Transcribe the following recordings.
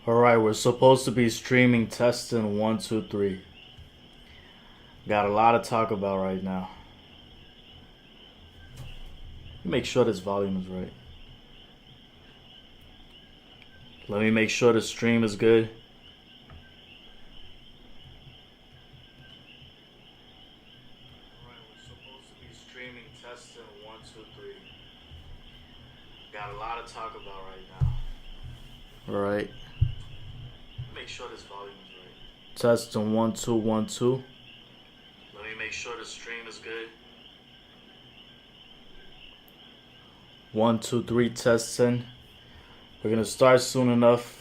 Alright, we're supposed to be streaming testing 1, 2, 3. Got a lot to talk about right now. Make sure this volume is right. Let me make sure the stream is good. Alright, we're supposed to be streaming testing 1, 2, 3. Got a lot to talk about right now. Alright. Make sure this volume is right. Testing 1, 2, 1, 2. Let me make sure the stream is good. 1, 2, 3 testing. We're gonna start soon enough.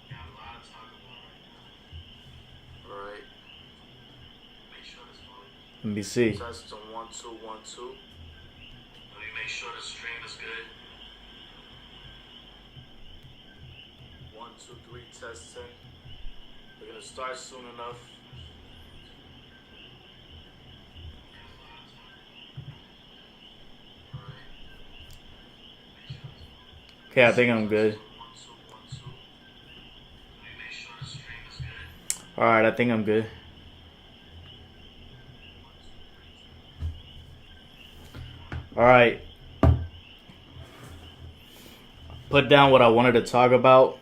Got a lot to talk about right now. Alright. Make sure this volume. Let me see. Testing 1, 2, 1, 2. Let me make sure the stream is good. 1, 2, 3 testing. We're gonna start soon enough. Okay, I think I'm good. Alright, I think I'm good. Alright. Put down what I wanted to talk about.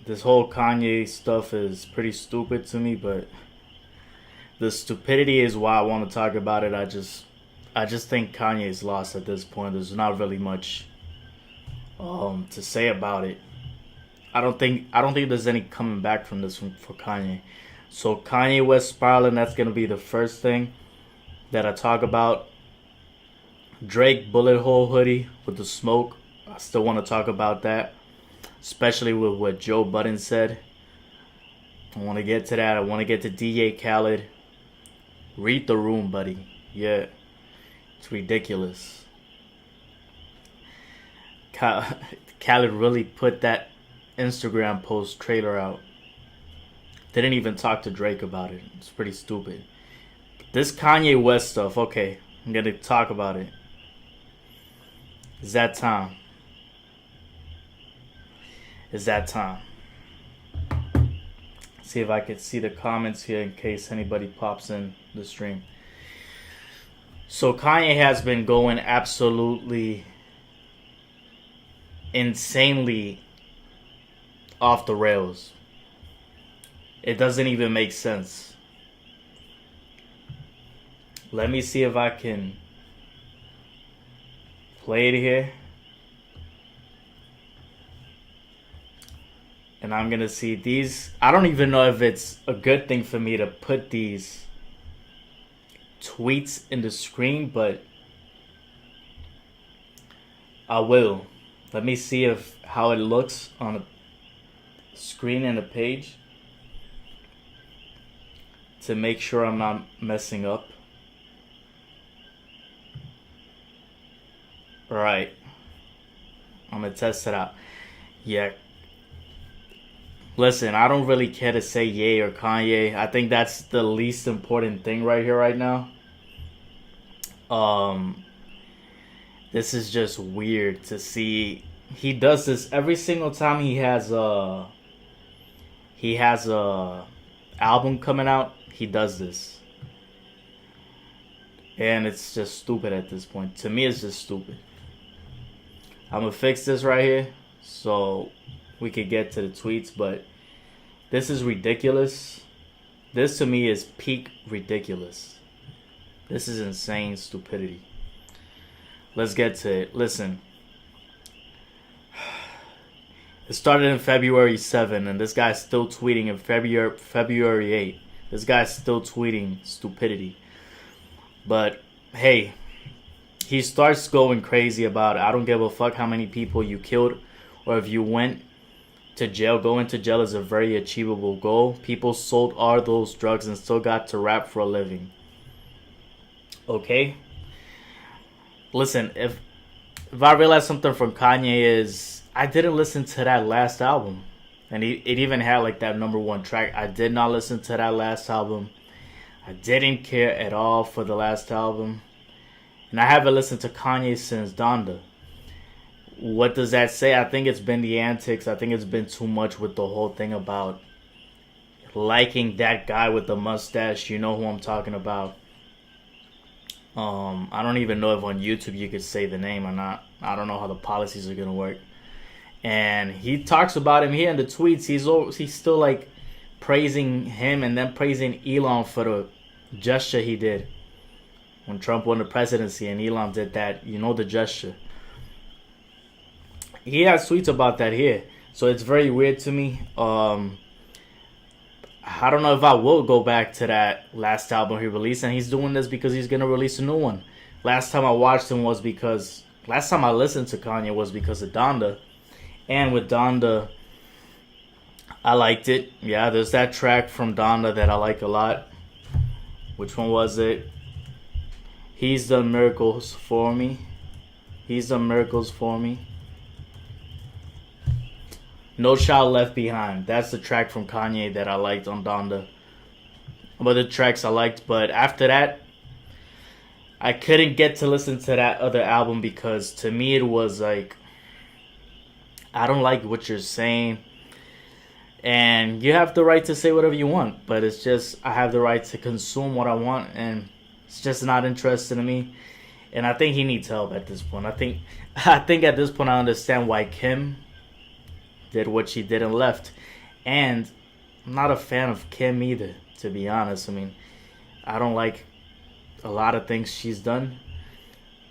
This whole Kanye stuff is pretty stupid to me, but the stupidity is why I want to talk about it. I just think Kanye's lost at this point. There's not really much to say about it. I don't think there's any coming back from this for Kanye. So Kanye West Spiraling, that's gonna be the first thing that I talk about. Drake bullet hole hoodie with the smoke. I still want to talk about that, especially with what Joe Budden said. I want to get to that. I want to get to DJ Khaled. Read the room, buddy. Yeah, it's ridiculous. Khaled really put that Instagram post trailer out. Didn't even talk to Drake about it. It's pretty stupid. This Kanye West stuff, okay, I'm gonna talk about it. It's that time. It's that time. See if I can see the comments here in case anybody pops in the stream. So Kanye has been going absolutely insanely off the rails. It doesn't even make sense. Let me see if I can play it here. And I'm gonna see these. I don't even know if it's a good thing for me to put these tweets in the screen, but I will. Let me see how it looks on a screen and a page to make sure I'm not messing up. Alright. I'm gonna test it out. Yeah. Listen, I don't really care to say Ye or Kanye. I think that's the least important thing right here, right now. This is just weird to see. He does this every single time he has a album coming out. He does this, and it's just stupid at this point. To me, it's just stupid. I'm gonna fix this right here so we could get to the tweets, but this is ridiculous. This to me is peak ridiculous. This is insane stupidity. Let's get to it. Listen. It started in February 7, and this guy's still tweeting in February 8. This guy's still tweeting stupidity. But, hey, he starts going crazy about, I don't give a fuck how many people you killed or if you went to jail. Going to jail is a very achievable goal. People sold all those drugs and still got to rap for a living. Okay? Listen, if I realize something from Kanye is I didn't listen to that last album. And it even had like that #1 track. I did not listen to that last album. I didn't care at all for the last album. And I haven't listened to Kanye since Donda. what does that say? I think it's been the antics. I think it's been too much with the whole thing about liking that guy with the mustache. You know who I'm talking about. I don't even know if on YouTube you could say the name or not. I don't know how the policies are gonna work. And he talks about him here in the tweets. He's still like praising him and then praising Elon for the gesture he did when Trump won the presidency and Elon did that. You know, the gesture. He has tweets about that here, so it's very weird to me. I don't know if I will go back to that last album he released, and he's doing this because he's gonna release a new one. Last time I watched him was because last time I listened to Kanye was because of Donda, and with Donda, I liked it. Yeah, there's that track from Donda that I like a lot. Which one was it? He's done miracles for me. He's done miracles for me. No Child Left Behind. That's the track from Kanye that I liked on Donda. But the tracks I liked. But after that, I couldn't get to listen to that other album because to me it was like, I don't like what you're saying. And you have the right to say whatever you want. But it's just, I have the right to consume what I want. And it's just not interesting to me. And I think he needs help at this point. I think at this point I understand why Kim did what she did and left. And I'm not a fan of Kim either, to be honest. I mean, I don't like a lot of things she's done.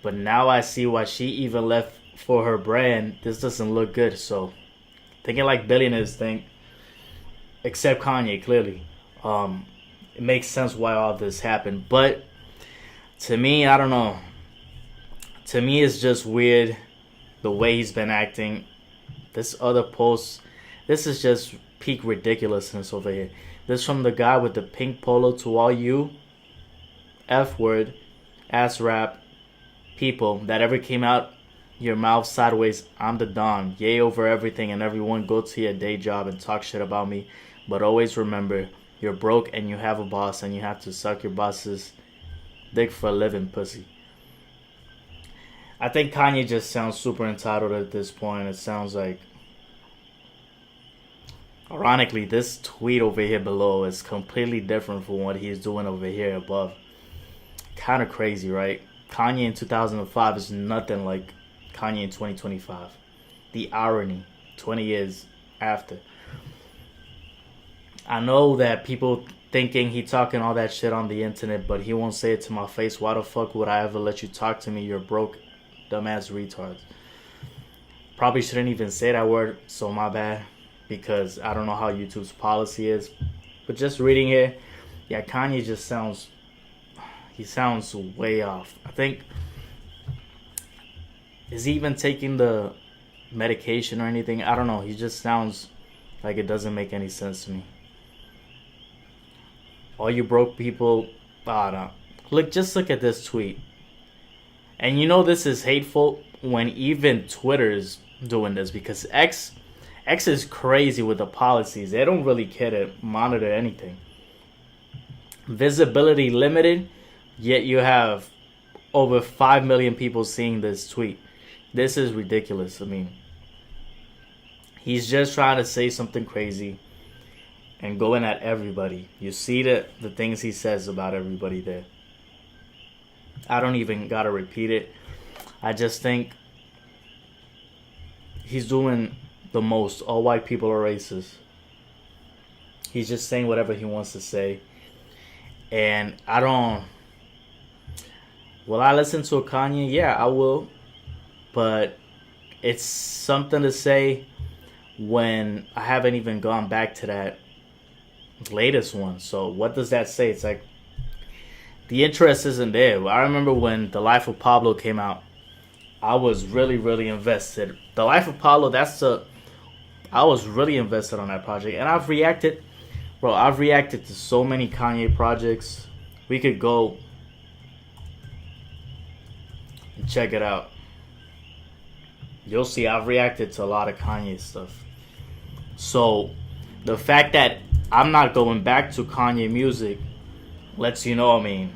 But now I see why she even left for her brand. This doesn't look good. So, thinking like billionaires think, except Kanye, clearly. It makes sense why all this happened. But to me, I don't know. To me, it's just weird the way he's been acting. This other post, this is just peak ridiculousness over here. This from the guy with the pink polo. To all you F-word, ass rap people that ever came out your mouth sideways, I'm the Don. Yay over everything and everyone. Go to your day job and talk shit about me. But always remember, you're broke and you have a boss and you have to suck your boss's dick for a living, pussy. I think Kanye just sounds super entitled at this point. It sounds like, ironically, this tweet over here below is completely different from what he's doing over here above. Kind of crazy, right? Kanye in 2005 is nothing like Kanye in 2025. The irony, 20 years after. I know that people thinking he talking all that shit on the internet, but he won't say it to my face. Why the fuck would I ever let you talk to me? You're broke, dumbass retards. Probably shouldn't even say that word, so my bad, because I don't know how YouTube's policy is. But just reading here, yeah, Kanye just sounds, he sounds way off. I think, is he even taking the medication or anything? I don't know. He just sounds like it doesn't make any sense to me. All you broke people, no. Look, just look at this tweet. And you know this is hateful when even Twitter's doing this, because X is crazy with the policies. They don't really care to monitor anything. Visibility limited, yet you have over 5 million people seeing this tweet. This is ridiculous. I mean, he's just trying to say something crazy and going at everybody. You see the things he says about everybody there. I don't even gotta repeat it. I just think he's doing the most. All white people are racist. He's just saying whatever he wants to say. And I don't... Will I listen to a Kanye? Yeah, I will. But it's something to say when I haven't even gone back to that latest one. So what does that say? It's like the interest isn't there. I remember when The Life of Pablo came out, I was really, really invested. The Life of Pablo, I was really invested on that project. And I've reacted to so many Kanye projects. We could go and check it out. You'll see I've reacted to a lot of Kanye stuff. So the fact that I'm not going back to Kanye music lets you know, I mean,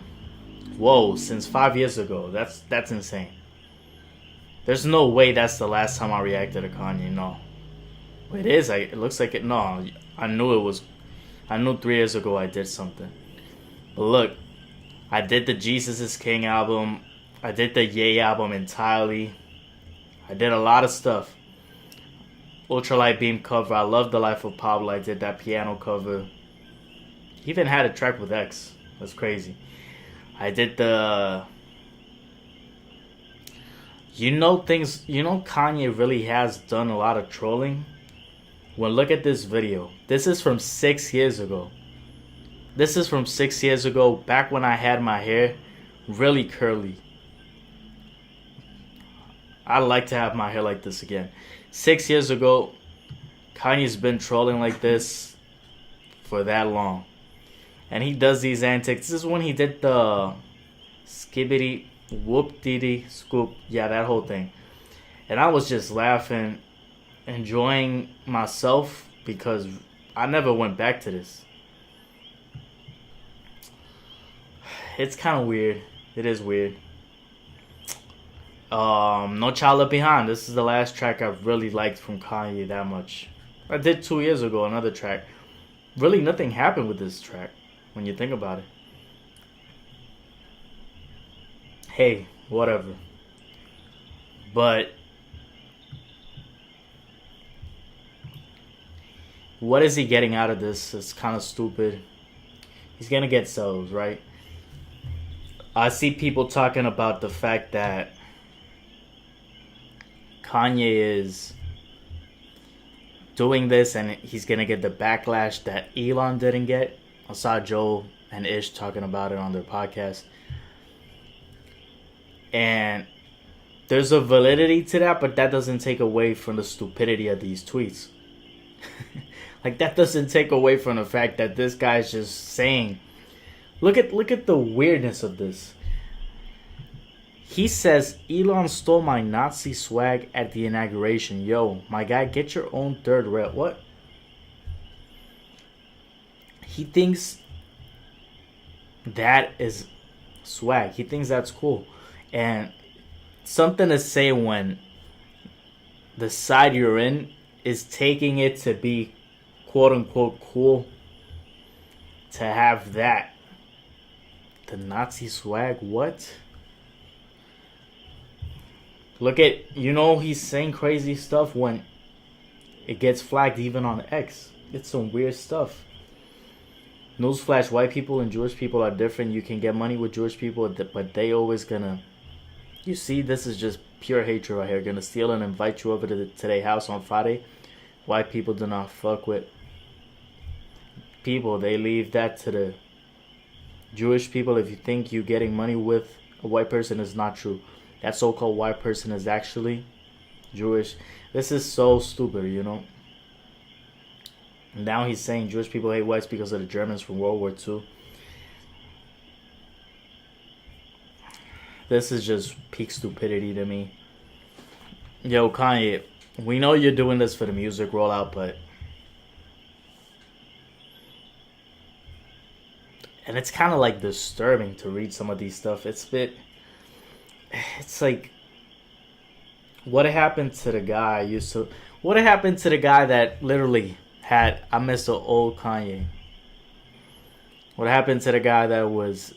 whoa, since 5 years ago. That's insane. There's no way that's the last time I reacted to Kanye. No, it is. It looks like it. No, I knew it was. I knew 3 years ago I did something. But look, I did the Jesus is King album. I did the Ye album entirely. I did a lot of stuff. Ultralight Beam cover. I love The Life of Pablo. I did that piano cover. He even had a track with X. That's crazy. I did the... Kanye really has done a lot of trolling. Well, look at this video. This is from 6 years ago. This is from 6 years ago, back when I had my hair really curly. I'd like to have my hair like this again. 6 years ago, Kanye's been trolling like this for that long. And he does these antics. This is when he did the skibbity whoop diddy scoop. Yeah, that whole thing. And I was just laughing, enjoying myself, because I never went back to this. It's kind of weird. It is weird. No Child Left Behind. This is the last track I've really liked from Kanye that much. I did 2 years ago another track. Really nothing happened with this track when you think about it. Hey, whatever. But what is he getting out of this? It's kind of stupid. He's gonna get sales, right? I see people talking about the fact that Kanye is doing this and he's gonna get the backlash that Elon didn't get. I saw Joe and Ish talking about it on their podcast. And there's a validity to that, but that doesn't take away from the stupidity of these tweets. Like, that doesn't take away from the fact that this guy's just saying, look at the weirdness of this. He says, Elon stole my Nazi swag at the inauguration. Yo, my guy, get your own third rail. What? He thinks that is swag. He thinks that's cool. And something to say when the side you're in is taking it to be quote unquote cool, to have that. The Nazi swag, what? Look at, he's saying crazy stuff when it gets flagged even on X. It's some weird stuff. Newsflash, white people and Jewish people are different. You can get money with Jewish people, but they always gonna... You see, this is just pure hatred right here. Gonna steal and invite you over to their house on Friday. White people do not fuck with people. They leave that to the Jewish people. If you think you getting money with a white person, is not true. That so-called white person is actually Jewish. This is so stupid, Now he's saying Jewish people hate whites because of the Germans from World War II. This is just peak stupidity to me. Yo, Kanye, we know you're doing this for the music rollout, but... And it's kind of like disturbing to read some of these stuff. It's like... What happened to the guy What happened to the guy that literally had... I miss the old Kanye. What happened to the guy that was...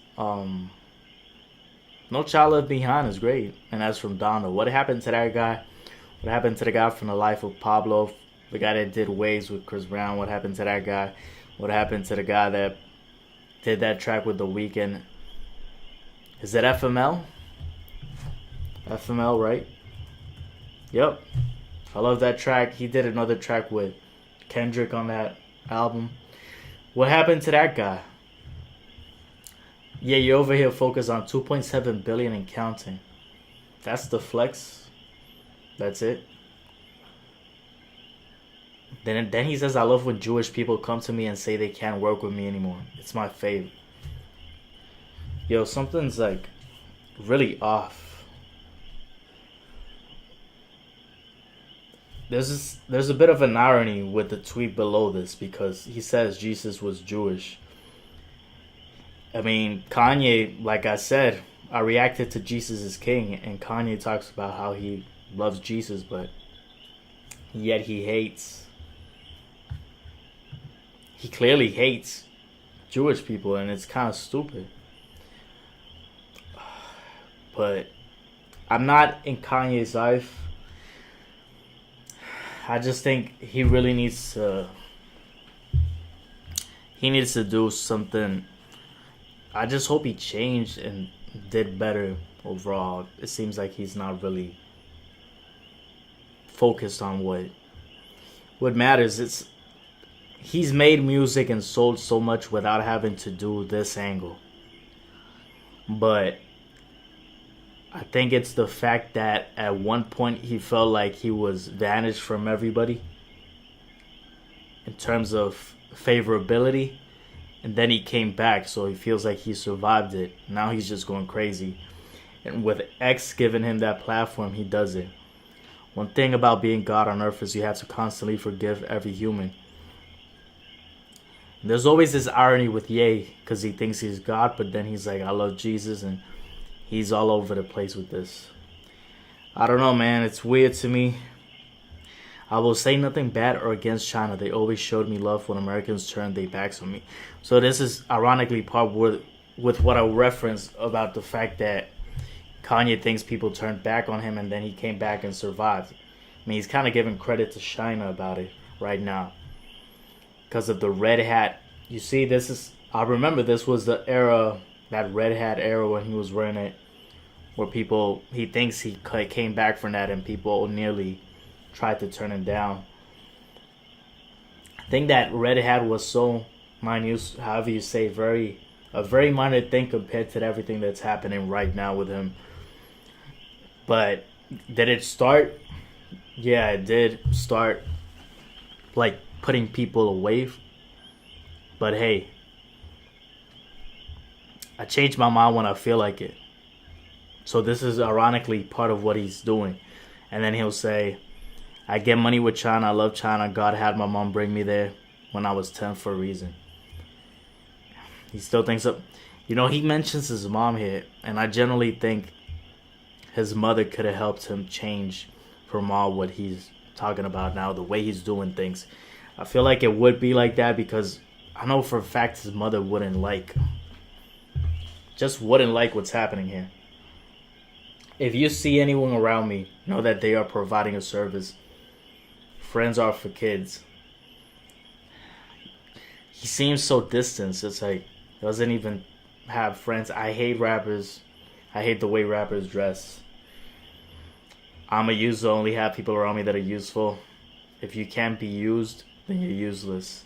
No Child Left Behind is great. And that's from Donda. What happened to that guy? What happened to the guy from The Life of Pablo? The guy that did Waves with Chris Brown. What happened to that guy? What happened to the guy that did that track with The Weeknd? Is it FML? FML, right? Yep. I love that track. He did another track with Kendrick on that album. What happened to that guy? Yeah, you're over here focused on 2.7 billion and counting. That's the flex. That's it. Then he says, I love when Jewish people come to me and say they can't work with me anymore. It's my fave. Yo, something's like really off. There's a bit of an irony with the tweet below this, because he says Jesus was Jewish. I mean, Kanye, like I said, I reacted to Jesus is King, and Kanye talks about how he loves Jesus, but yet he hates. He clearly hates Jewish people, and it's kind of stupid. But I'm not in Kanye's life. I just think he really needs to. He needs to do something. I just hope he changed and did better overall. It seems like he's not really focused on what matters. It's he's made music and sold so much without having to do this angle. But I think it's the fact that at one point he felt like he was vanished from everybody in terms of favorability, and then he came back, so he feels like he survived it. Now he's just going crazy, and with X giving him that platform, he does it. One thing about being God on earth is you have to constantly forgive every human. And there's always this irony with Ye, because he thinks he's God, but then he's like, I love Jesus, and he's all over the place with this. I don't know, man. It's weird to me. I will say nothing bad or against China. They always showed me love when Americans turned their backs on me. So this is ironically part with what I referenced about the fact that Kanye thinks people turned back on him and then he came back and survived. I mean, he's kind of giving credit to China about it right now. Because of the red hat. You see, I remember this was the era, that red hat era when he was wearing it, where he thinks he came back from that and people nearly tried to turn him down. I think that red hat was so minute, however you say, a very minor thing compared to everything that's happening right now with him. But did it start? Yeah, it did start, like, putting people away. But hey, I change my mind when I feel like it. So this is ironically part of what he's doing. And then he'll say, I get money with China. I love China. God had my mom bring me there when I was 10 for a reason. He still thinks of, he mentions his mom here. And I generally think his mother could have helped him change from all what he's talking about now, the way he's doing things. I feel like it would be like that because I know for a fact his mother wouldn't like what's happening here. If you see anyone around me, know that they are providing a service. Friends are for kids. He seems so distant. It's like, doesn't even have friends. I hate rappers. I hate the way rappers dress. I'm a user. Only have people around me that are useful. If you can't be used, then you're useless.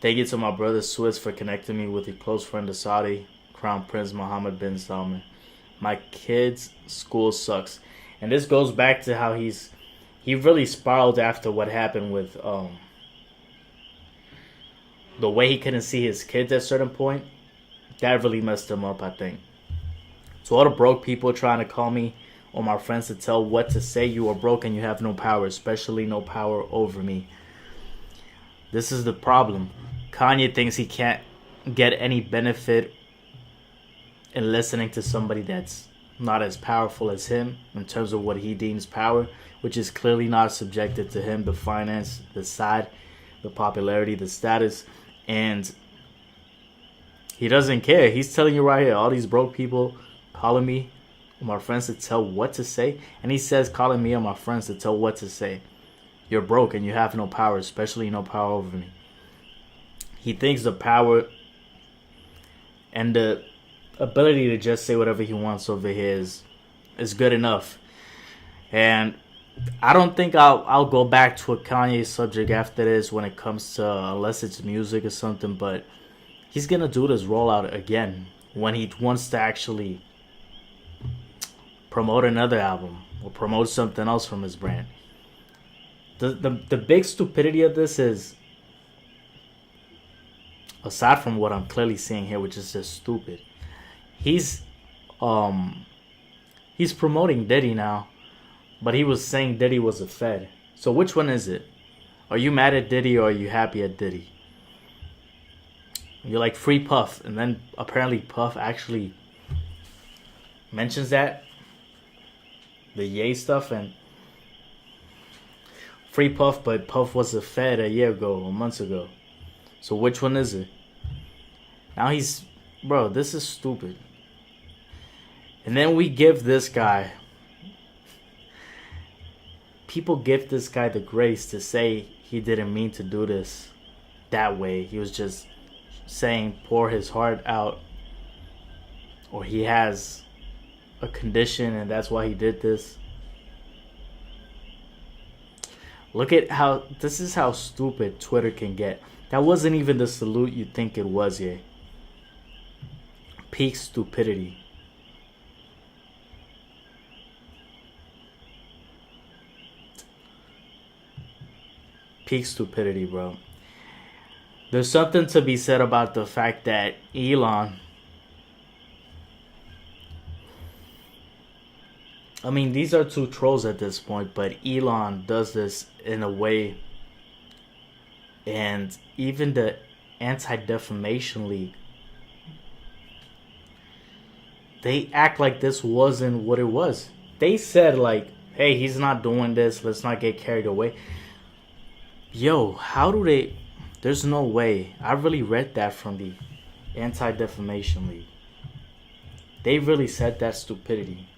Thank you to my brother Swiss for connecting me with a close friend of Saudi, Crown Prince Mohammed bin Salman. My kid's school sucks. And this goes back to how he really spiraled after what happened with the way he couldn't see his kids at a certain point. That really messed him up, I think. To all the broke people trying to call me or my friends to tell what to say, you are broke and you have no power, especially no power over me. This is the problem. Kanye thinks he can't get any benefit in listening to somebody that's not as powerful as him in terms of what he deems power, which is clearly not subjected to him, the finance, the side, the popularity, the status, and he doesn't care. He's telling you right here, all these broke people calling me or my friends to tell what to say, and he says calling me or my friends to tell what to say. You're broke and you have no power, especially no power over me. He thinks the power and the ability to just say whatever he wants over here is good enough. And I don't think I'll go back to a Kanye subject after this when it comes to, unless it's music or something, but he's going to do this rollout again when he wants to actually promote another album or promote something else from his brand. The big stupidity of this is, aside from what I'm clearly seeing here, which is just stupid, he's promoting Diddy now, but he was saying Diddy was a Fed. So which one is it? Are you mad at Diddy or are you happy at Diddy? You're like free Puff, and then apparently Puff actually mentions that. the Ye stuff and Free Puff, but Puff was a Fed a year ago or months ago. So which one is it? Now he's, bro, this is stupid. And then we give this guy, people give this guy the grace to say he didn't mean to do this that way. He was just saying pour his heart out, or he has a condition and that's why he did this. Look at how, this is how stupid Twitter can get. That wasn't even the salute you think it was, yeah. Peak stupidity. Peak stupidity, bro. There's something to be said about the fact that Elon, I mean, these are two trolls at this point, but Elon does this in a way, and even the Anti-Defamation League, they act like this wasn't what it was. They said like, hey, he's not doing this, let's not get carried away. Yo, how do they, there's no way. I really read that from the Anti-Defamation League. They really said that stupidity.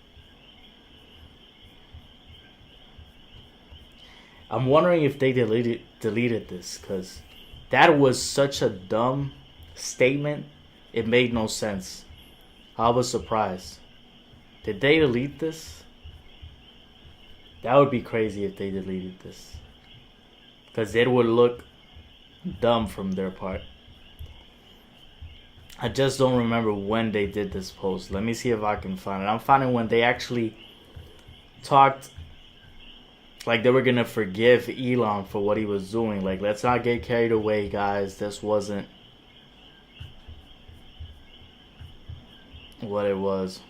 I'm wondering if they deleted this, because that was such a dumb statement. It made no sense. I was surprised. Did they delete this? That would be crazy if they deleted this, because it would look dumb from their part. I just don't remember when they did this post. Let me see if I can find it. I'm finding when they actually talked like they were gonna forgive Elon for what he was doing. Like, let's not get carried away, guys. This wasn't what it was.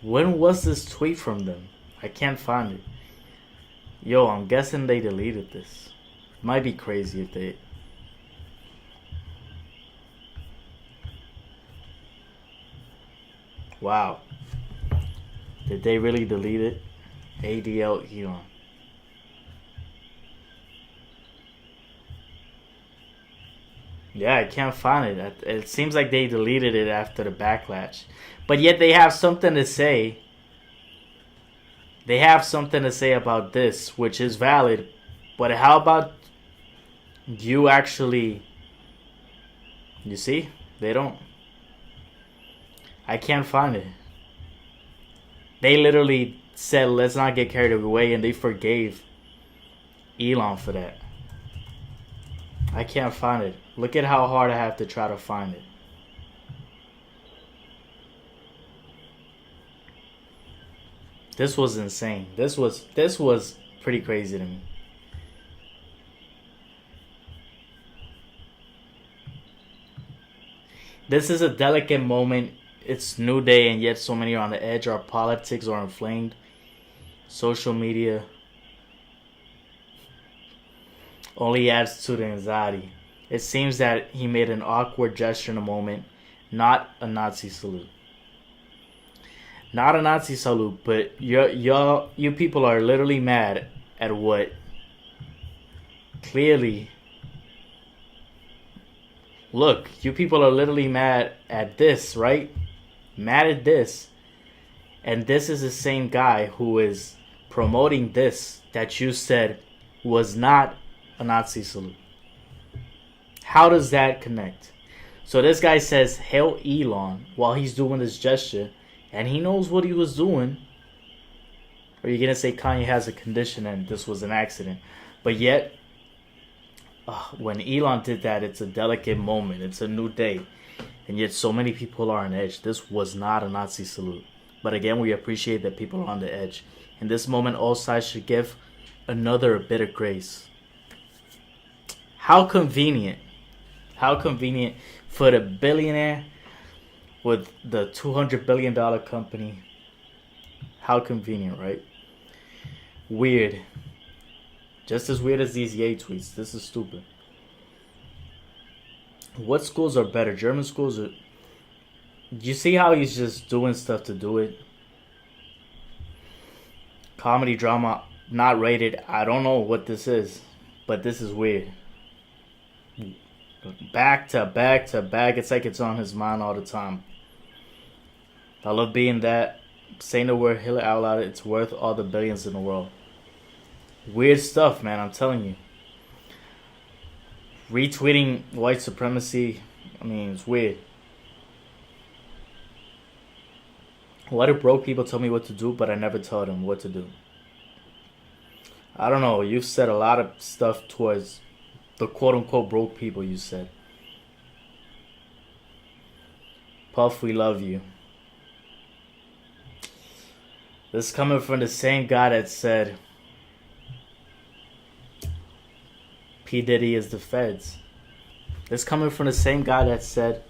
When was this tweet from them? I can't find it. Yo, I'm guessing they deleted this. Might be crazy if they... Wow. Did they really delete it? ADL Elon. Yeah, I can't find it. It seems like they deleted it after the backlash. But yet they have something to say. They have something to say about this, which is valid. But how about you actually... You see? They don't. I can't find it. They literally said, let's not get carried away, and they forgave Elon for that. I can't find it. Look at how hard I have to try to find it. This was insane. This was pretty crazy to me. This is a delicate moment. It's new day, and yet so many are on the edge. Our politics are inflamed. Social media only adds to the anxiety. It seems that he made an awkward gesture in a moment, not a Nazi salute. Not a Nazi salute, but you people are literally mad at what clearly... Look, you people are literally mad at this, right? Mad at this. And this is the same guy who is promoting this that you said was not a Nazi salute. How does that connect? So this guy says, "Hail Elon," while he's doing this gesture, and he knows what he was doing. Or you're going to say Kanye has a condition and this was an accident. But yet, when Elon did that, it's a delicate moment. It's a new day. And yet so many people are on edge. This was not a Nazi salute. But again, we appreciate that people are on the edge. In this moment, all sides should give another bit of grace. How convenient. How convenient for the billionaire with the $200 billion company. How convenient, right? Weird. Just as weird as these Ye tweets. This is stupid. What schools are better? German schools or... You see how he's just doing stuff to do it? Comedy drama, not rated. I don't know what this is, but this is weird. Back to back to back. It's like it's on his mind all the time. I love being that. Saying the word Hitler out loud, it's worth all the billions in the world. Weird stuff, man, I'm telling you. Retweeting white supremacy, I mean, it's weird. Why do broke people tell me what to do, but I never tell them what to do? I don't know. You've said a lot of stuff towards the quote-unquote broke people, you said. Puff, we love you. This is coming from the same guy that said P. Diddy is the feds. This coming from the same guy that said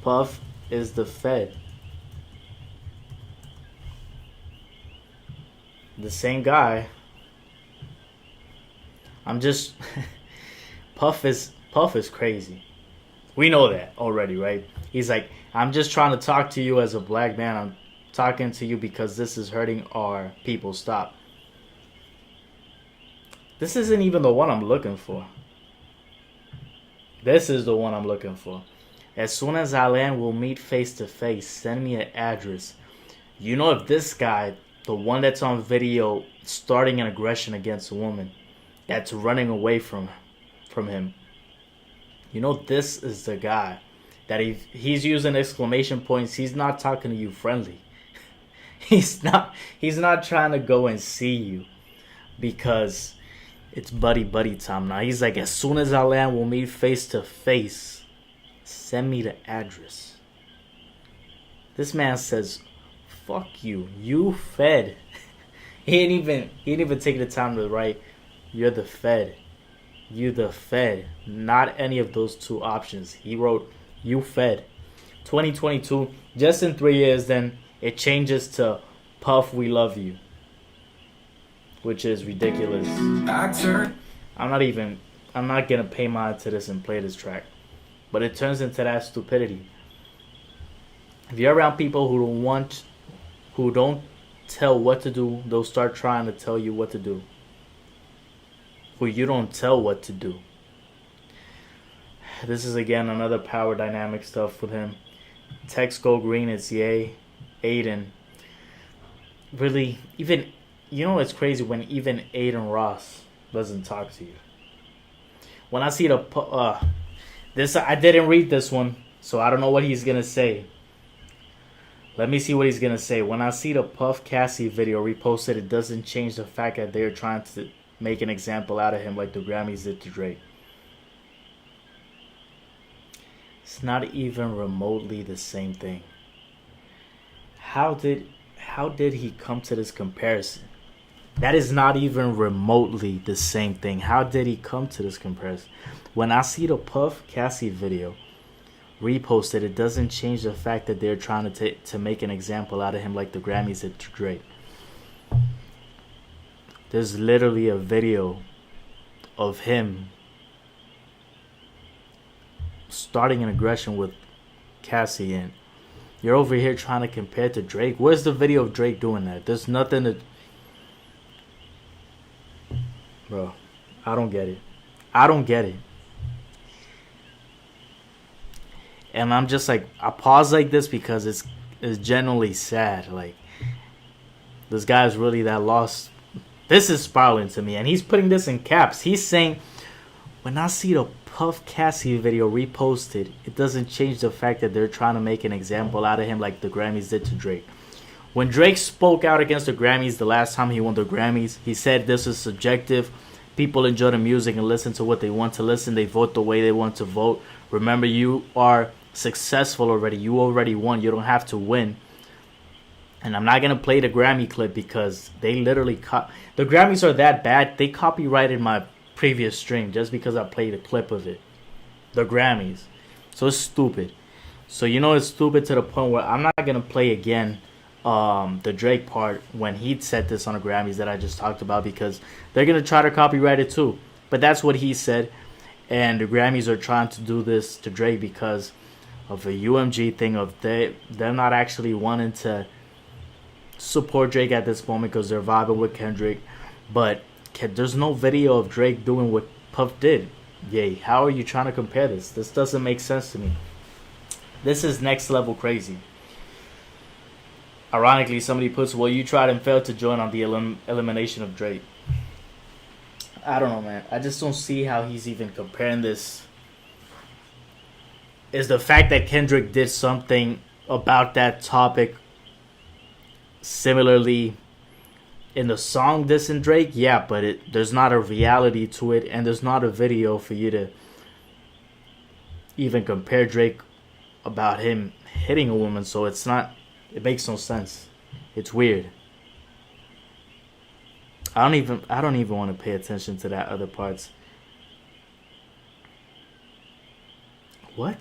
Puff is the Fed. The same guy. I'm just Puff is crazy. We know that already, right? He's like, I'm just trying to talk to you as a black man. I'm talking to you because this is hurting our people. Stop. This isn't even the one I'm looking for. This is the one I'm looking for. As soon as I land, we'll meet face to face. Send me an address. You know, if this guy, the one that's on video starting an aggression against a woman that's running away from him, you know, this is the guy that he's using exclamation points. He's not talking to you friendly. He's not trying to go and see you because it's buddy time now. He's like, as soon as I land, we'll meet face to face. Send me the address. This man says, fuck you. You Fed. He didn't even take the time to write, you're the Fed. You the Fed. Not any of those two options. He wrote, you Fed. 2022, just in 3 years, then it changes to Puff, we love you. Which is ridiculous. I'm not gonna pay mind to this and play this track. But it turns into that stupidity. If you're around people who don't tell what to do, they'll start trying to tell you what to do. Who you don't tell what to do. This is again another power dynamic stuff with him. Text go green, it's yay. Aiden. Really, even, you know, it's crazy when even Aiden Ross doesn't talk to you. When I see this, I didn't read this one, so I don't know what he's gonna say. Let me see what he's gonna say. When I see the Puff Cassie video reposted, it doesn't change the fact that they're trying to make an example out of him like the Grammys did to Drake. It's not even remotely the same thing. How did he come to this comparison? That is not even remotely the same thing. How did he come to this comparison? When I see the Puff Cassie video reposted, it doesn't change the fact that they're trying to make an example out of him like the Grammys did to Drake. There's literally a video of him starting an aggression with Cassie, and you're over here trying to compare to Drake. Where's the video of Drake doing that? There's nothing to... Bro, I don't get it. I don't get it. And I'm just like, I pause like this because it's genuinely sad. Like, this guy's really that lost. This is spiraling to me, and he's putting this in caps. He's saying, when I see the Puff Cassie video reposted, it doesn't change the fact that they're trying to make an example out of him like the Grammys did to Drake. When Drake spoke out against the Grammys the last time he won the Grammys, he said this is subjective. People enjoy the music and listen to what they want to listen. They vote the way they want to vote. Remember, you are successful already. You already won. You don't have to win. And I'm not going to play the Grammy clip because they literally... The Grammys are that bad. They copyrighted my previous stream just because I played a clip of it. The Grammys. So it's stupid. So you know it's stupid to the point where I'm not going to play again the Drake part when he said this on the Grammys that I just talked about because they're going to try to copyright it too. But that's what he said. And the Grammys are trying to do this to Drake because of a UMG thing of they're not actually wanting to support Drake at this moment because they're vibing with Kendrick. But there's no video of Drake doing what Puff did. Yay, how are you trying to compare this? This doesn't make sense to me. This is next level crazy. Ironically, somebody puts, well, you tried and failed to join on the elimination of Drake. I don't know, man. I just don't see how he's even comparing this. Is the fact that Kendrick did something about that topic similarly in the song dissing Drake? Yeah, but there's not a reality to it, and there's not a video for you to even compare Drake about him hitting a woman, so it makes no sense. It's weird. I don't even want to pay attention to that other parts. What?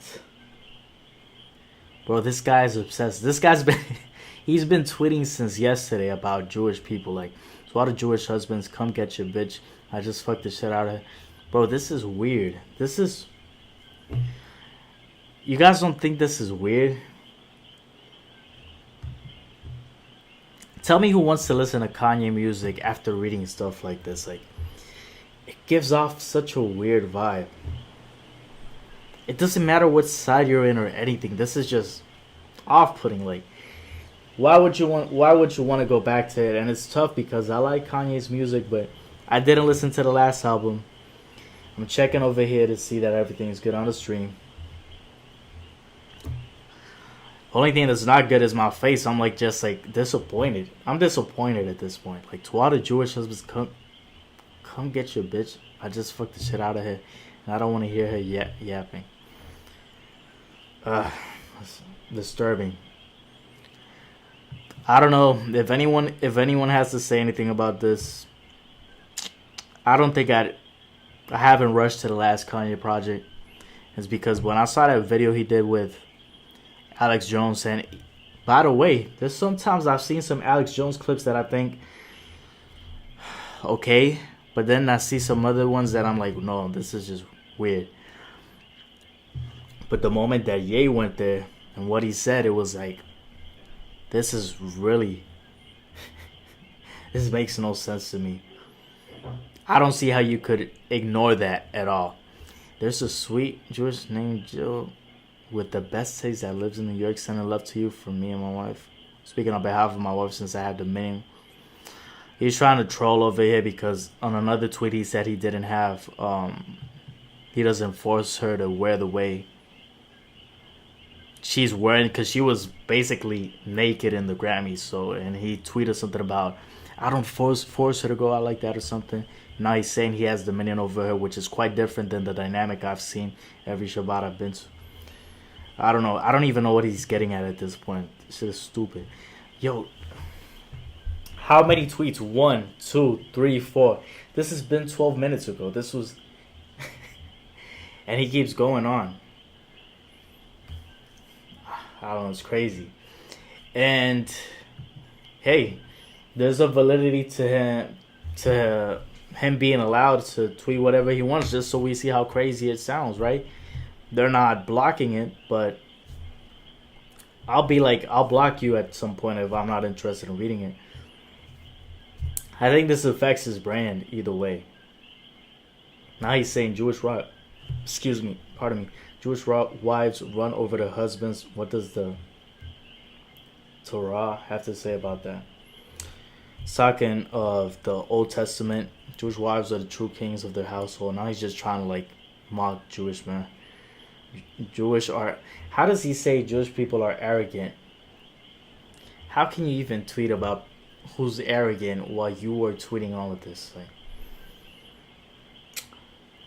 Bro, this guy's obsessed. He's been tweeting since yesterday about Jewish people. Like, so all the Jewish husbands, come get your bitch. I just fucked the shit out of her. Bro, this is weird. You guys don't think this is weird? Tell me who wants to listen to Kanye music after reading stuff like this. Like, it gives off such a weird vibe. It doesn't matter what side you're in or anything. This is just off-putting. Like, why would you want to go back to it? And it's tough because I like Kanye's music, but I didn't listen to the last album. I'm checking over here to see that everything is good on the stream. Only thing that's not good is my face. I'm just disappointed. I'm disappointed at this point. Like, to all the Jewish husbands, come get your bitch. I just fucked the shit out of her, and I don't want to hear her yapping. It's disturbing. I don't know if anyone has to say anything about this. I don't think I haven't rushed to the last Kanye project. It's because when I saw that video he did with Alex Jones, and by the way, there's sometimes I've seen some Alex Jones clips that I think okay, but then I see some other ones that I'm like, no, this is just weird. But the moment that Ye went there and what he said, it was like, this is really this makes no sense to me. I don't see how you could ignore that at all. There's a sweet Jewish named Jill with the best taste that lives in New York, sending love to you from me and my wife. Speaking on behalf of my wife, since I have the name. He's trying to troll over here because on another tweet he said he didn't have, he doesn't force her to wear the way she's wearing, because she was basically naked in the Grammys. So, and he tweeted something about, I don't force her to go out like that or something. Now he's saying he has dominion over her, which is quite different than the dynamic I've seen every Shabbat I've been to. I don't know. I don't even know what he's getting at this point. This shit is stupid. Yo, how many tweets? 1, 2, 3, 4. This has been 12 minutes ago. This was... and he keeps going on. I don't know. It's crazy. And, hey, there's a validity to him being allowed to tweet whatever he wants just so we see how crazy it sounds, right? They're not blocking it, but I'll block you at some point if I'm not interested in reading it. I think this affects his brand either way. Now he's saying Jewish wives run over their husbands. What does the Torah have to say about that? Talking of the Old Testament, Jewish wives are the true kings of their household. Now he's just trying to mock Jewish men. How does he say Jewish people are arrogant? How can you even tweet about who's arrogant while you were tweeting all of this?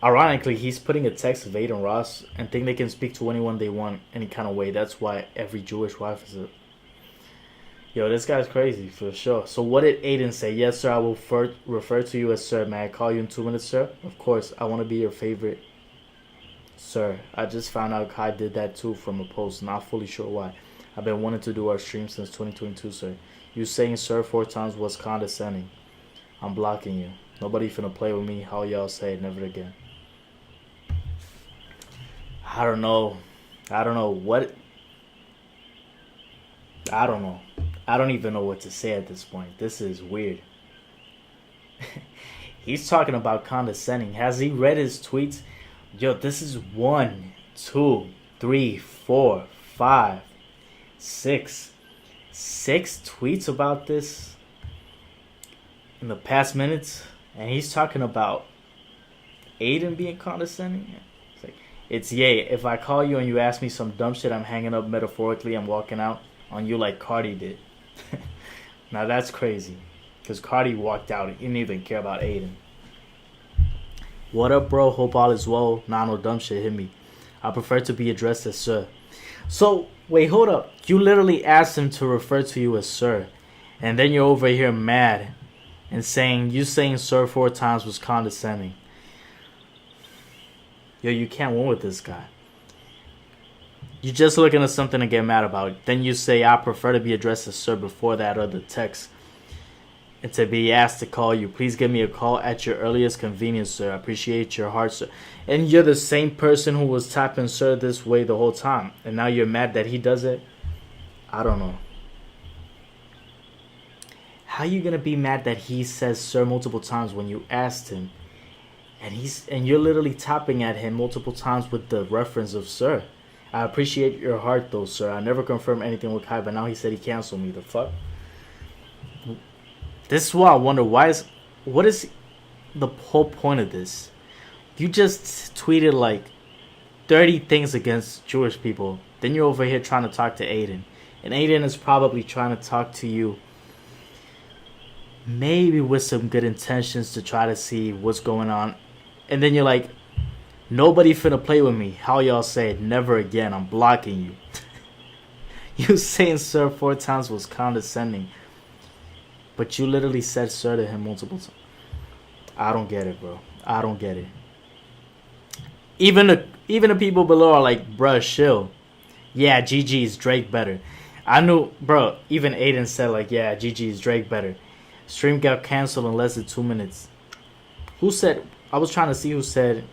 Ironically, he's putting a text of Aiden Ross and think they can speak to anyone they want any kind of way. That's why every Jewish wife is a... Yo, this guy's crazy for sure. So what did Aiden say? Yes, sir, I will refer to you as sir. May I call you in 2 minutes, sir? Of course, I want to be your favorite. Sir, I just found out Kai did that too from a post. Not fully sure why. I've been wanting to do our stream since 2022, sir. You saying sir 4 times was condescending. I'm blocking you. Nobody finna play with me. How y'all say it? Never again. I don't know. I don't know what. I don't know. I don't even know what to say at this point. This is weird. He's talking about condescending. Has he read his tweets? Yo, this is 1, 2, 3, 4, 5, 6. 6 tweets about this in the past minutes. And he's talking about Aiden being condescending. It's yay. If I call you and you ask me some dumb shit, I'm hanging up metaphorically. I'm walking out on you like Cardi did. Now that's crazy. Because Cardi walked out. He didn't even care about Aiden. What up, bro? Hope all is well. Nah, no dumb shit. Hit me. I prefer to be addressed as sir. So, wait, hold up. You literally asked him to refer to you as sir. And then you're over here mad. And saying, you saying sir 4 times was condescending. Yo, you can't win with this guy. You're just looking at something to get mad about. Then you say, I prefer to be addressed as sir before that other text. And to be asked to call you. Please give me a call at your earliest convenience, sir. I appreciate your heart, sir. And you're the same person who was typing sir this way the whole time. And now you're mad that he does it? I don't know. How you going to be mad that he says sir multiple times when you asked him? And you're literally tapping at him multiple times with the reference of sir. I appreciate your heart though, sir. I never confirmed anything with Kai, but now he said he canceled me. The fuck? This is why I wonder what is the whole point of this? You just tweeted like 30 things against Jewish people. Then you're over here trying to talk to Aiden. And Aiden is probably trying to talk to you maybe with some good intentions to try to see what's going on. And then you're like, nobody finna play with me. How y'all say it? Never again. I'm blocking you. You saying sir 4 times was condescending. But you literally said sir to him multiple times. I don't get it, bro. I don't get it. Even the people below are like, bruh, chill. Yeah, GG's Drake better. I knew, bro, even Aiden said like, yeah, GG's Drake better. Stream got canceled in less than 2 minutes. Who said, I was trying to see who said,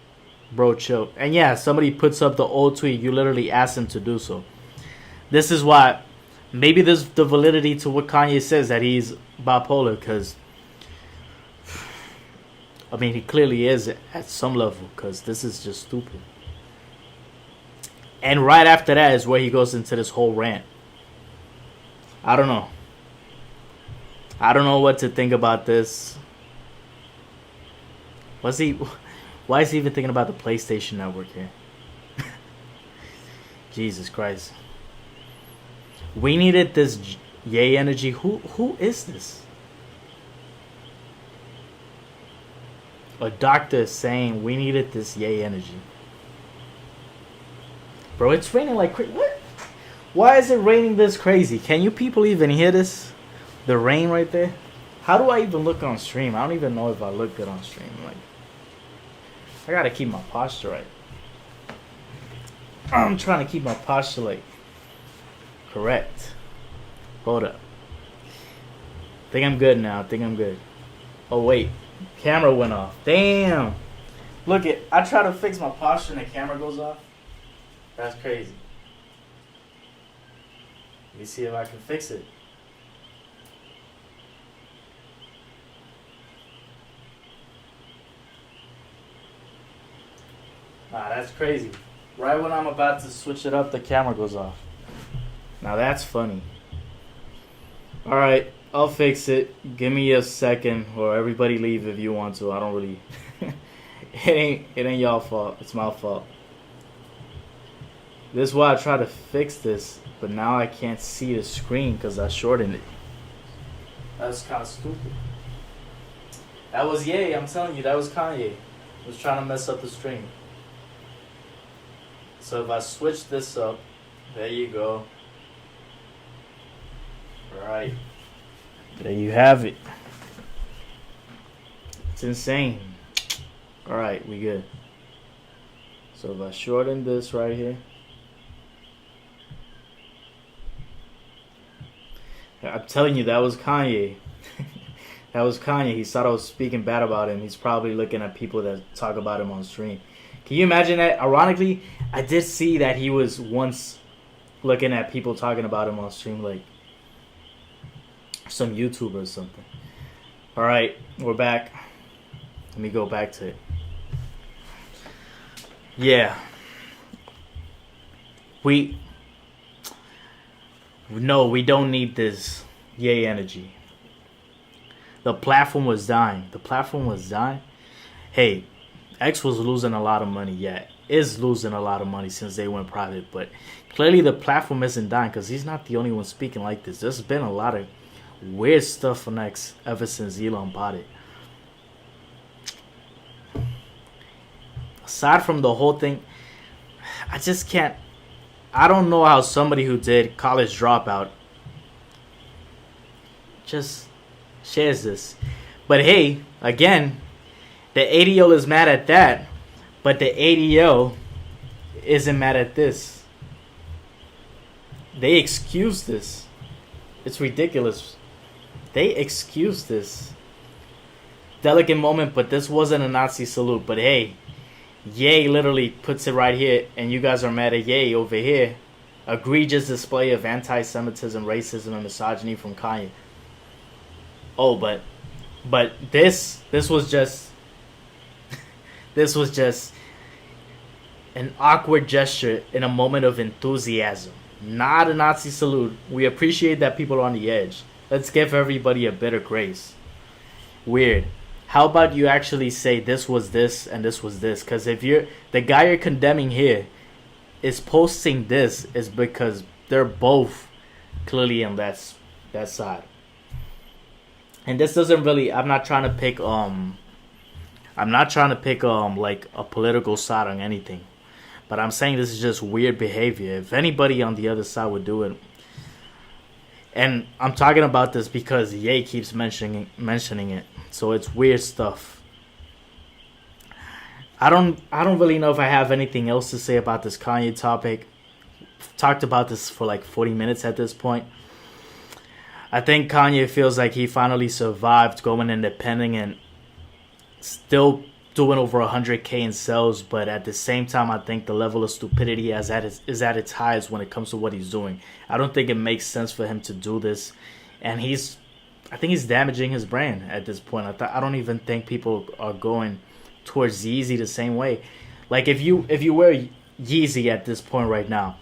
bro, chill. And yeah, somebody puts up the old tweet. You literally asked him to do so. This is why, maybe there's the validity to what Kanye says that he's bipolar. Because, I mean, he clearly is at some level. Because this is just stupid. And right after that is where he goes into this whole rant. I don't know. I don't know what to think about this. Why is he even thinking about the PlayStation Network here? Jesus Christ. We needed this yay energy. Who is this? A doctor is saying we needed this yay energy. Bro, it's raining like crazy. What? Why is it raining this crazy? Can you people even hear this? The rain right there? How do I even look on stream? I don't even know if I look good on stream. Like, I gotta keep my posture right. I'm trying to keep my posture like correct. Hold up. Think I'm good now. Think I'm good. Oh wait, camera went off. Damn. Look it. I try to fix my posture and the camera goes off. That's crazy. Let me see if I can fix it. Nah, that's crazy. Right when I'm about to switch it up, the camera goes off. Now that's funny. Alright, I'll fix it. Give me a second, or everybody leave if you want to. I don't really... it ain't y'all fault. It's my fault. This is why I try to fix this, but now I can't see the screen because I shortened it. That's kind of stupid. That was Ye, I'm telling you, that was Kanye. He was trying to mess up the stream. So if I switch this up, there you go. Alright. There you have it. It's insane. Alright, we good. So if I shorten this right here. I'm telling you, that was Kanye. That was Kanye. He thought I was speaking bad about him. He's probably looking at people that talk about him on stream. Can you imagine that? Ironically, I did see that he was once looking at people talking about him on stream, like some YouTuber or something. All right, we're back. Let me go back to it. Yeah. We don't need this yay energy. The platform was dying. Hey, X was losing a lot of money. Yeah, is losing a lot of money since they went private. But clearly the platform isn't dying because he's not the only one speaking like this. There's been a lot of weird stuff on X ever since Elon bought it. Aside from the whole thing, I just can't. I don't know how somebody who did college dropout just shares this. But hey, again, the ADL is mad at that, but the ADL isn't mad at this. They excuse this. It's ridiculous. They excuse this. Delicate moment, but this wasn't a Nazi salute. But hey, Ye literally puts it right here, and you guys are mad at Ye over here. Egregious display of anti-Semitism, racism, and misogyny from Kanye. Oh, but this was just this was just an awkward gesture in a moment of enthusiasm. Not a Nazi salute. We appreciate that people are on the edge. Let's give everybody a bit of grace. Weird. How about you actually say this was this and this was this? Because if the guy you're condemning here is posting this, is because they're both clearly on that side. And this doesn't really. I'm not trying to pick like a political side on anything, but I'm saying this is just weird behavior. If anybody on the other side would do it, and I'm talking about this because Ye keeps mentioning it. So it's weird stuff. I don't really know if I have anything else to say about this Kanye topic. I've talked about this for like 40 minutes at this point. I think Kanye feels like he finally survived going independent and still doing over 100K in sales, but at the same time, I think the level of stupidity is at its highest when it comes to what he's doing. I don't think it makes sense for him to do this, and I think he's damaging his brand at this point. I don't even think people are going towards Yeezy the same way. Like if you wear Yeezy at this point right now,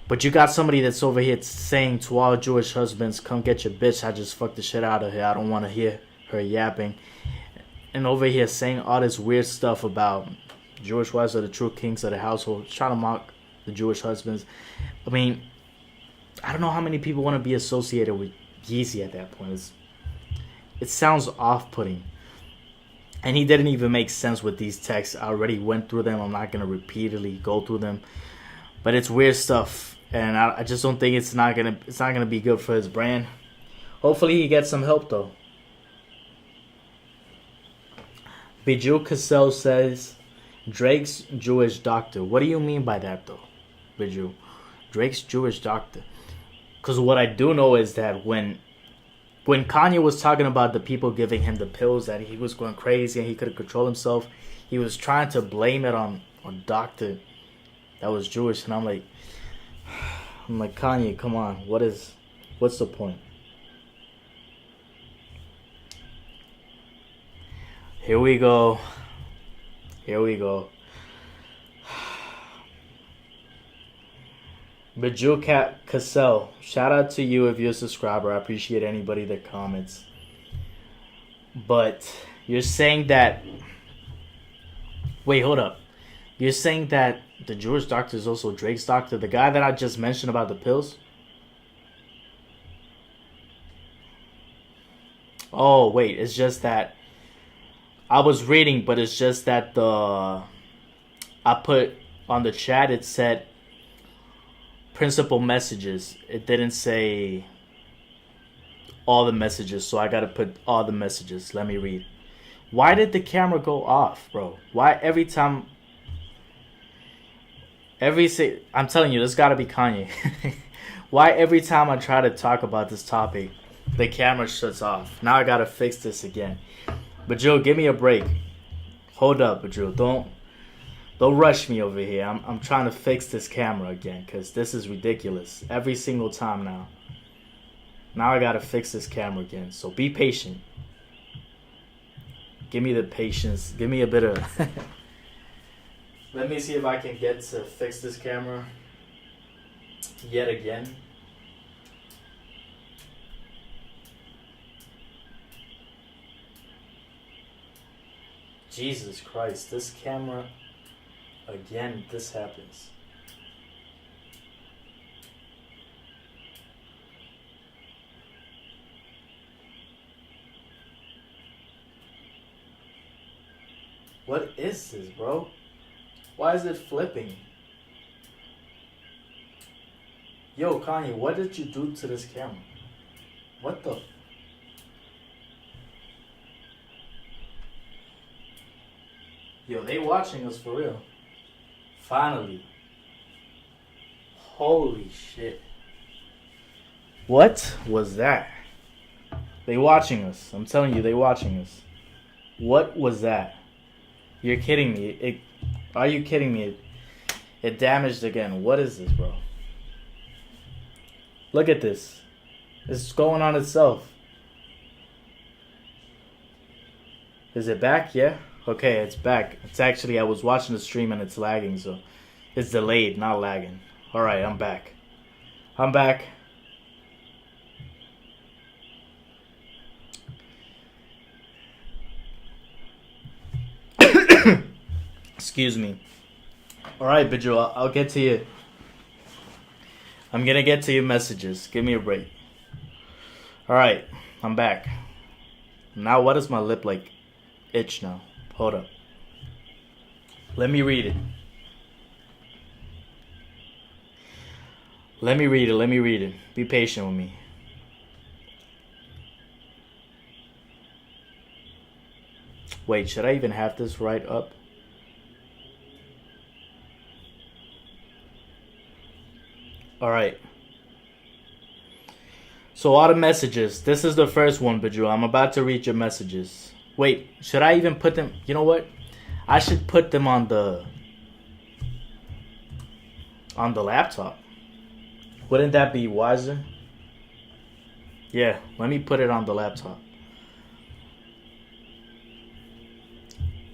but you got somebody that's over here saying to all Jewish husbands, "Come get your bitch. I just fucked the shit out of her. I don't want to hear her yapping," and over here saying all this weird stuff about Jewish wives are the true kings of the household, trying to mock the Jewish husbands. I mean, I don't know how many people want to be associated with Yeezy at that point. It sounds off-putting. And he didn't even make sense with these texts. I already went through them. I'm not going to repeatedly go through them. But it's weird stuff. And I just don't think it's not gonna be good for his brand. Hopefully he gets some help though. Bijou Cassell says, Drake's Jewish doctor. What do you mean by that though, Bijou? Drake's Jewish doctor. Because what I do know is that when Kanye was talking about the people giving him the pills, that he was going crazy and he couldn't control himself, he was trying to blame it on doctor that was Jewish. And I'm like, Kanye, come on. What's the point? Here we go. Bijou Cassell, shout out to you if you're a subscriber. I appreciate anybody that comments. But you're saying that... Wait, hold up. You're saying that the Jewish doctor is also Drake's doctor? The guy that I just mentioned about the pills? Oh, wait. It's just that... I was reading, but it's just that I put on the chat, it said principal messages. It didn't say all the messages, so I gotta put all the messages. Let me read. Why did the camera go off, bro? Why every time... I'm telling you, this gotta be Kanye. Why every time I try to talk about this topic, the camera shuts off? Now I gotta fix this again. But Joe, give me a break. Hold up, but Joe, don't Don't rush me over here. I'm trying to fix this camera again because this is ridiculous. Every single time now. Now I gotta fix this camera again. So be patient. Give me the patience. Give me a bit of... Let me see if I can get to fix this camera yet again. Jesus Christ, this camera, again, this happens. What is this, bro? Why is it flipping? Yo, Kanye, what did you do to this camera? What the... Yo, they watching us for real. Finally. Holy shit. What was that? They watching us. I'm telling you, they watching us. What was that? You're kidding me. Are you kidding me? It damaged again. What is this, bro? Look at this. It's going on itself. Is it back? Yeah? Okay, it's back. It's actually, I was watching the stream and it's lagging, so it's delayed, not lagging. Alright, I'm back. I'm back. Excuse me. Alright, Bidjo, I'll get to you. I'm gonna get to your messages. Give me a break. Alright, I'm back. Now, what is my lip like? Itch now. Hold up. Let me read it. Let me read it. Be patient with me. Wait, should I even have this right up? Alright. So all the messages. This is the first one, Bidjo. I'm about to read your messages. Wait, should I even put them... You know what? I should put them on the laptop. Wouldn't that be wiser? Yeah, let me put it on the laptop.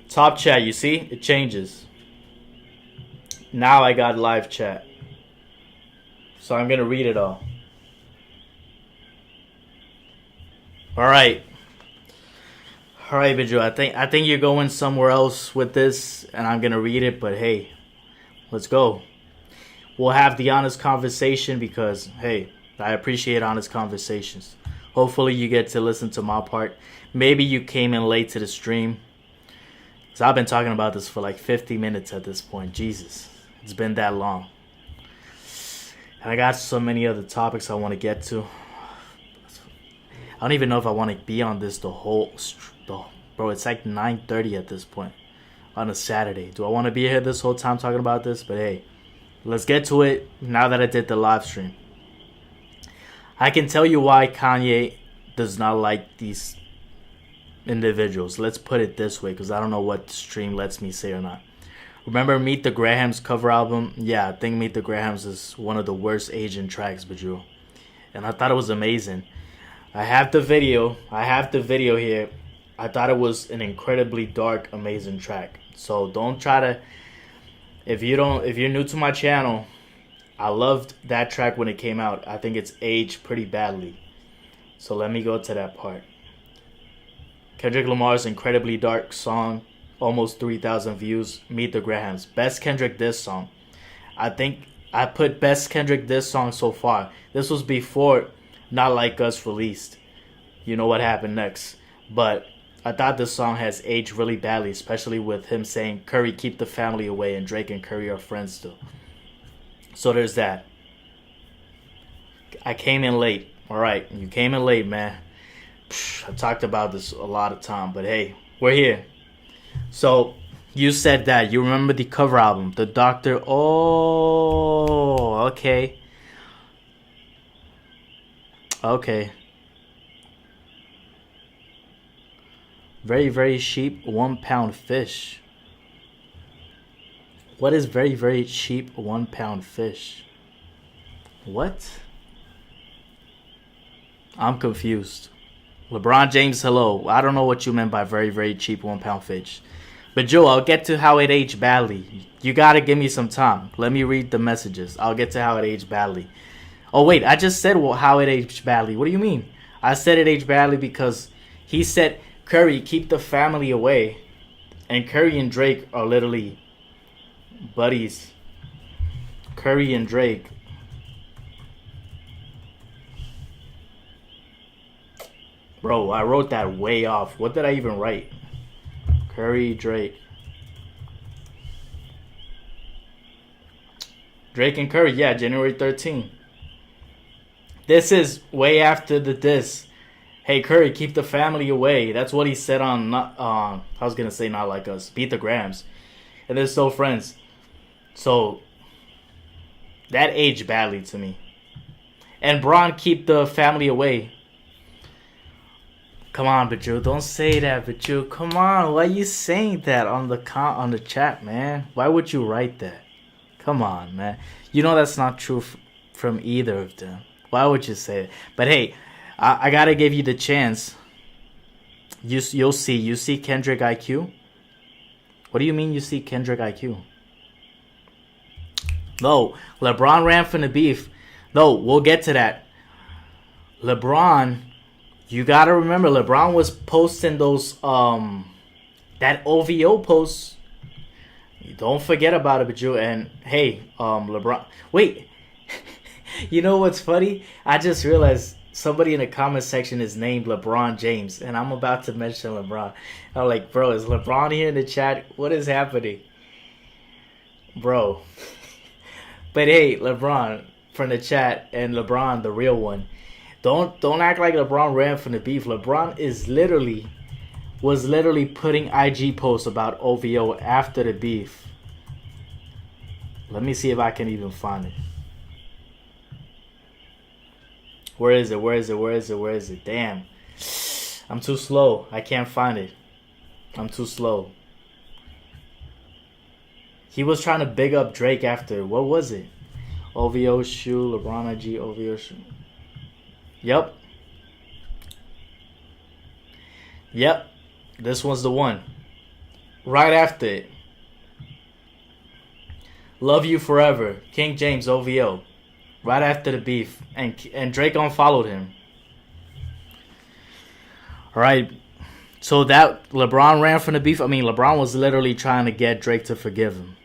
Top chat, you see? It changes. Now I got live chat. So I'm going to read it all. Alright. Alright, Bidjo, I think you're going somewhere else with this, and I'm gonna read it, but hey, let's go. We'll have the honest conversation because, hey, I appreciate honest conversations. Hopefully you get to listen to my part. Maybe you came in late to the stream. Because I've been talking about this for like 50 minutes at this point. Jesus, it's been that long. And I got so many other topics I want to get to. I don't even know if I want to be on this the whole... Bro, it's like 9:30 at this point on a Saturday. Do I want to be here this whole time talking about this? But hey, let's get to it now that I did the live stream. I can tell you why Kanye does not like these individuals. Let's put it this way, because I don't know what the stream lets me say or not. Remember Meet the Grahams cover album? Yeah, I think Meet the Grahams is one of the worst Asian tracks, Bidjo. And I thought it was amazing. I have the video here. I thought it was an incredibly dark, amazing track. So don't try to... If you're new to my channel, I loved that track when it came out. I think it's aged pretty badly. So let me go to that part. Kendrick Lamar's incredibly dark song, almost 3,000 views. Meet the Grahams. Best Kendrick diss song. I think I put best Kendrick diss song so far. This was before Not Like Us released. You know what happened next. But I thought this song has aged really badly, especially with him saying, Curry, keep the family away, and Drake and Curry are friends still. So there's that. I came in late. Alright, you came in late, man. I talked about this a lot of time, but hey, we're here. So, you said that. You remember the cover album, The Doctor. Oh, okay. Okay. Very, very cheap 1 pound fish. What is very, very cheap 1 pound fish? What? I'm confused. LeBron James, hello. I don't know what you meant by very, very cheap 1 pound fish. But Joe, I'll get to how it aged badly. You gotta give me some time. Let me read the messages. I'll get to how it aged badly. Oh wait, I just said how it aged badly. What do you mean? I said it aged badly because he said, Curry, keep the family away. And Curry and Drake are literally buddies. Curry and Drake. Bro, I wrote that way off. What did I even write? Curry, Drake. Drake and Curry, yeah, January 13th. This is way after the diss. Hey, Curry, keep the family away. That's what he said on, I was going to say Not Like Us. Beat the Grams. And they're still friends. So, that aged badly to me. And Braun, keep the family away. Come on, Baju, don't say that, Baju. Come on, why are you saying that on the chat, man? Why would you write that? Come on, man. You know that's not true from either of them. Why would you say it? But hey, I gotta give you the chance. You'll see. You see Kendrick IQ? What do you mean you see Kendrick IQ? No, LeBron ran from the beef. No, we'll get to that. LeBron, you gotta remember, LeBron was posting those that OVO posts. Don't forget about it, Baju. And hey, LeBron. Wait, you know what's funny? I just realized somebody in the comment section is named LeBron James, and I'm about to mention LeBron. I'm like, bro, is LeBron here in the chat? What is happening, bro? But hey, LeBron from the chat and LeBron, the real one. Don't act like LeBron ran from the beef. LeBron was literally putting IG posts about OVO after the beef. Let me see if I can even find it. Where is it? Damn. I'm too slow. I can't find it. I'm too slow. He was trying to big up Drake after. What was it? OVO shoe, LeBron IG, OVO shoe. Yep. This one's the one. Right after it. Love You Forever. King James OVO. Right after the beef. And Drake unfollowed him. Alright. So that LeBron ran from the beef. I mean, LeBron was literally trying to get Drake to forgive him.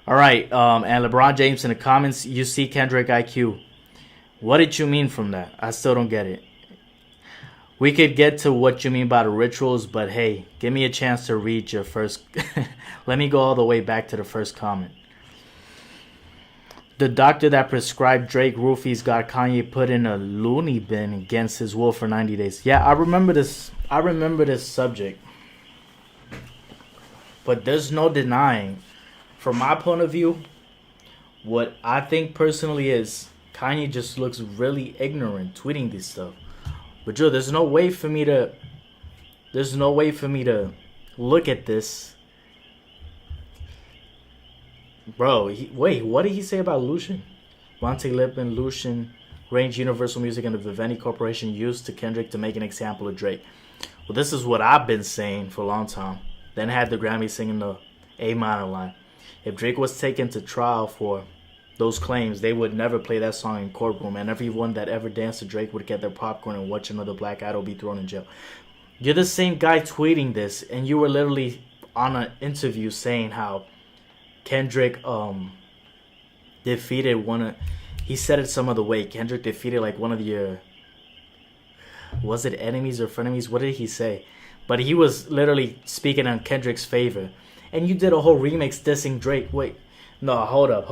Alright. And LeBron James in the comments. You see Kendrick IQ. What did you mean from that? I still don't get it. We could get to what you mean by the rituals, but hey, give me a chance to read your first. Let me go all the way back to the first comment. The doctor that prescribed Drake roofies got Kanye put in a loony bin against his will for 90 days. Yeah, I remember this. I remember this subject. But there's no denying, from my point of view, what I think personally is Kanye just looks really ignorant tweeting this stuff. But Joe, there's no way for me to look at this. Bro, wait, what did he say about Lucian? Monte Lippin, Lucian, Range Universal Music, and the Vivendi Corporation used to Kendrick to make an example of Drake. Well, this is what I've been saying for a long time. Then had the Grammy singing the A minor line. If Drake was taken to trial for those claims, they would never play that song in courtroom, and everyone that ever danced to Drake would get their popcorn and watch another black idol be thrown in jail. You're the same guy tweeting this, and you were literally on an interview saying how Kendrick defeated he said it some other way. Kendrick defeated like one of your, was it enemies or frenemies? What did he say? But he was literally speaking on Kendrick's favor, and you did a whole remix dissing Drake. Wait. No, hold up.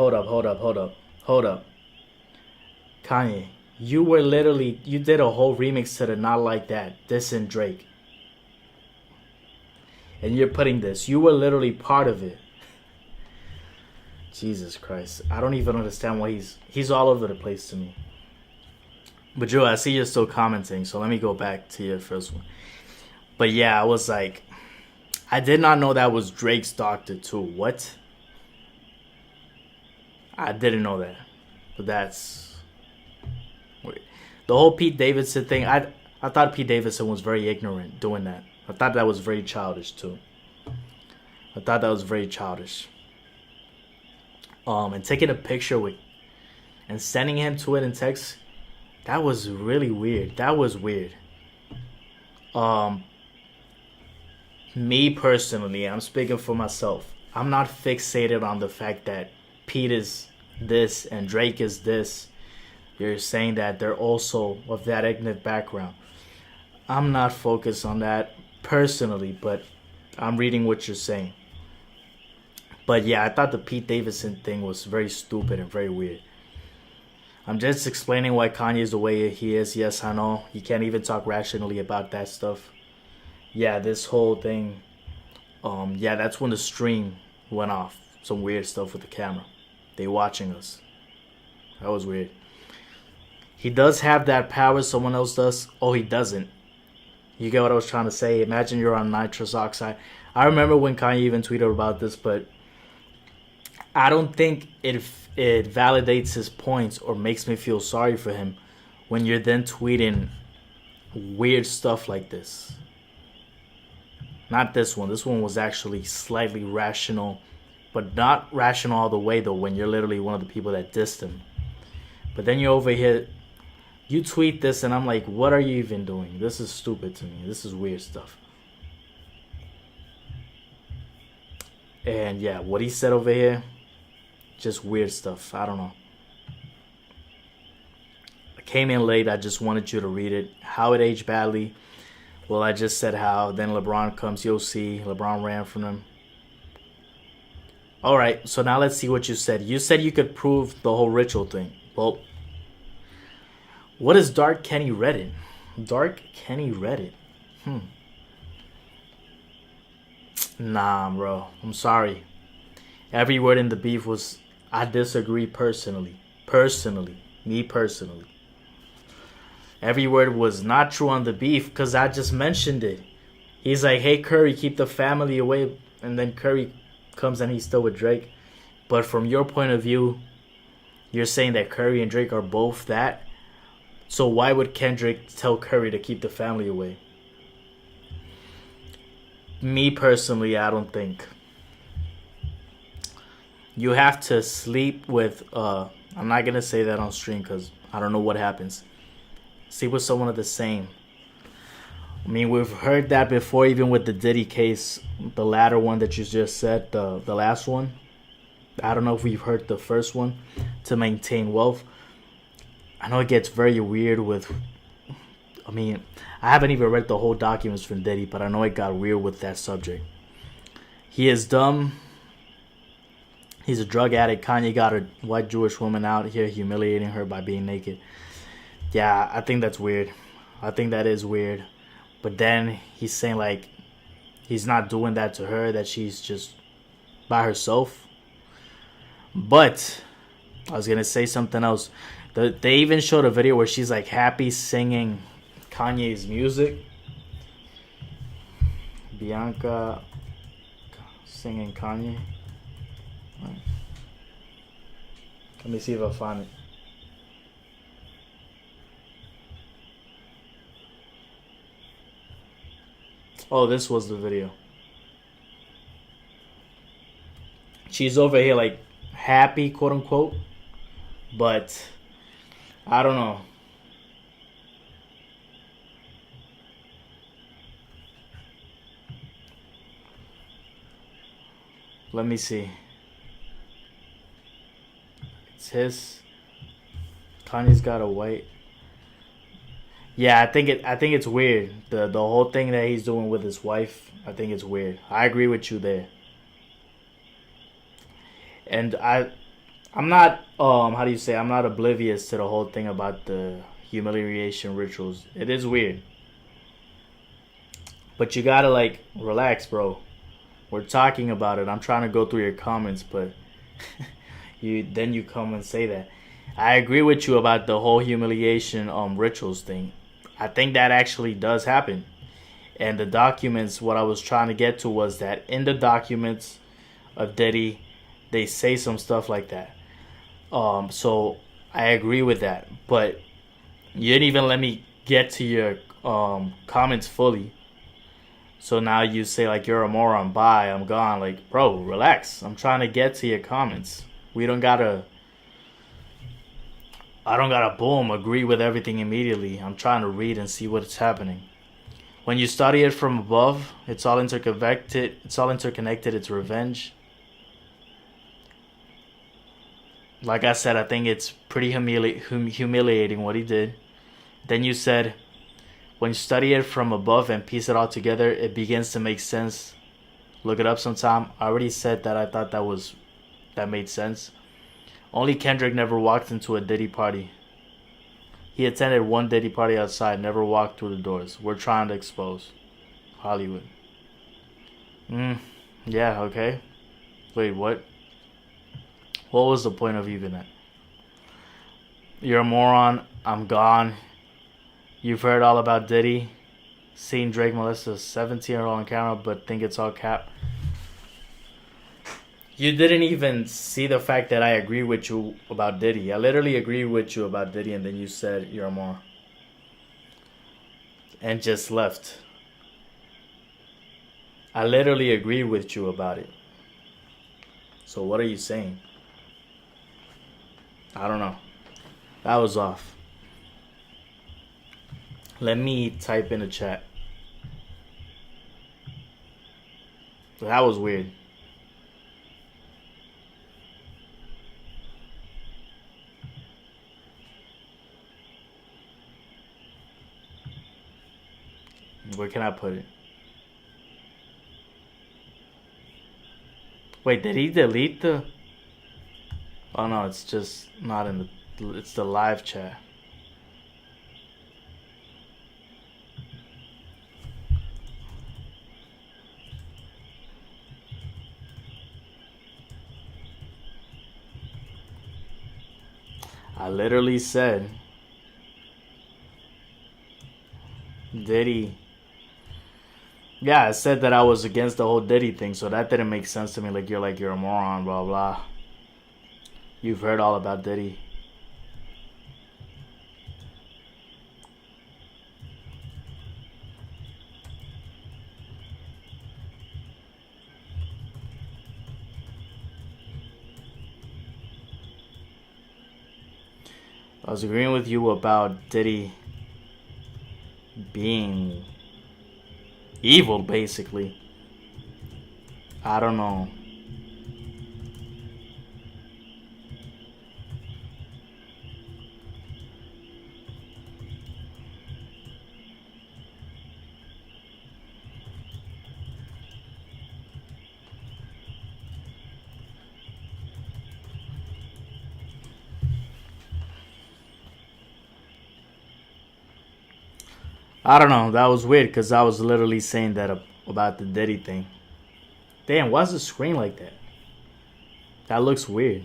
Kanye, you did a whole remix to the Not Like That, dissing Drake. And you're putting this. You were literally part of it. Jesus Christ. I don't even understand why he's all over the place to me. But Joe, I see you're still commenting, so let me go back to your first one. But yeah, I was like, I did not know that was Drake's doctor too. What? I didn't know that. But that's weird. The whole Pete Davidson thing, I thought Pete Davidson was very ignorant doing that. I thought that was very childish too. I thought that was very childish. And taking a picture with and sending him to it in text, that was really weird. That was weird. Me personally, I'm speaking for myself. I'm not fixated on the fact that Pete is this and Drake is this. You're saying that they're also of that ethnic background. I'm not focused on that personally, but I'm reading what you're saying. But yeah, I thought the Pete Davidson thing was very stupid and very weird. I'm just explaining why Kanye is the way he is. Yes, I know. He can't even talk rationally about that stuff. Yeah, this whole thing. Yeah, that's when the stream went off. Some weird stuff with the camera. They watching us. That was weird. He does have that power someone else does. Oh, he doesn't. You get what I was trying to say? Imagine you're on nitrous oxide. I remember when Kanye even tweeted about this, but I don't think it validates his points or makes me feel sorry for him when you're then tweeting weird stuff like this. Not this one. This one was actually slightly rational, but not rational all the way though when you're literally one of the people that dissed him. But then you're over here, you tweet this and I'm like, what are you even doing? This is stupid to me. This is weird stuff. And yeah, what he said over here, just weird stuff. I don't know. I came in late. I just wanted you to read it. How it aged badly. Well, I just said how. Then LeBron comes. You'll see. LeBron ran from him. All right. So now let's see what you said. You said you could prove the whole ritual thing. Well, what is Dark Kenny Reddit? Dark Kenny Reddit. Nah, bro. I'm sorry. Every word in the beef was, I disagree personally. Me personally. Every word was not true on the beef because I just mentioned it. He's like, hey, Curry, keep the family away. And then Curry comes and he's still with Drake. But from your point of view, you're saying that Curry and Drake are both that. So why would Kendrick tell Curry to keep the family away? Me personally, I don't think. You have to sleep with, I'm not going to say that on stream because I don't know what happens. Sleep with someone of the same. I mean, we've heard that before, even with the Diddy case, the latter one that you just said, the last one. I don't know if we've heard the first one, to maintain wealth. I know it gets very weird with, I mean, I haven't even read the whole documents from Diddy, but I know it got weird with that subject. He is dumb. He's a drug addict. Kanye got a white Jewish woman out here humiliating her by being naked. Yeah, I think that's weird. I think that is weird. But then he's saying like he's not doing that to her, that she's just by herself. But I was going to say something else. They even showed a video where she's like happy singing Kanye's music. Bianca singing Kanye. Let me see if I find it. Oh, this was the video. She's over here like happy, quote unquote. But I don't know. Let me see. It's his. Kanye's got a white. Yeah, I think it's weird. The whole thing that he's doing with his wife, I think it's weird. I agree with you there. And I'm not how do you say, I'm not oblivious to the whole thing about the humiliation rituals. It is weird. But you gotta like relax, bro. We're talking about it. I'm trying to go through your comments, but you come and say that. I agree with you about the whole humiliation rituals thing. I think that actually does happen. And the documents, what I was trying to get to was that in the documents of Diddy, they say some stuff like that. So I agree with that. But you didn't even let me get to your comments fully. So now you say like you're a moron, bye, I'm gone. Like, bro, relax. I'm trying to get to your comments. I don't gotta boom, agree with everything immediately. I'm trying to read and see what's happening. When you study it from above, it's all interconnected. It's revenge. Like I said, I think it's pretty humiliating what he did. Then you said, when you study it from above and piece it all together, it begins to make sense. Look it up sometime. I already said that I thought that made sense. Only Kendrick never walked into a Diddy party. He attended one Diddy party outside, never walked through the doors. We're trying to expose Hollywood. Yeah, okay. Wait, what? What was the point of even that? You're a moron. I'm gone. You've heard all about Diddy. Seen Drake molest a 17-year-old on camera, but think it's all cap. You didn't even see the fact that I agree with you about Diddy. I literally agree with you about Diddy, and then you said you're a moron. And just left. I literally agree with you about it. So what are you saying? I don't know. That was off. Let me type in the chat. That was weird. Where can I put it? Wait, did he delete the... Oh no, it's just not in the... It's the live chat. I literally said... Diddy... Yeah, I said that I was against the whole Diddy thing, so that didn't make sense to me. Like you're a moron, blah blah. You've heard all about Diddy. I was agreeing with you about Diddy being evil, basically. I don't know. I don't know. That was weird because I was literally saying that about the Diddy thing. Damn, why's the screen like that? That looks weird.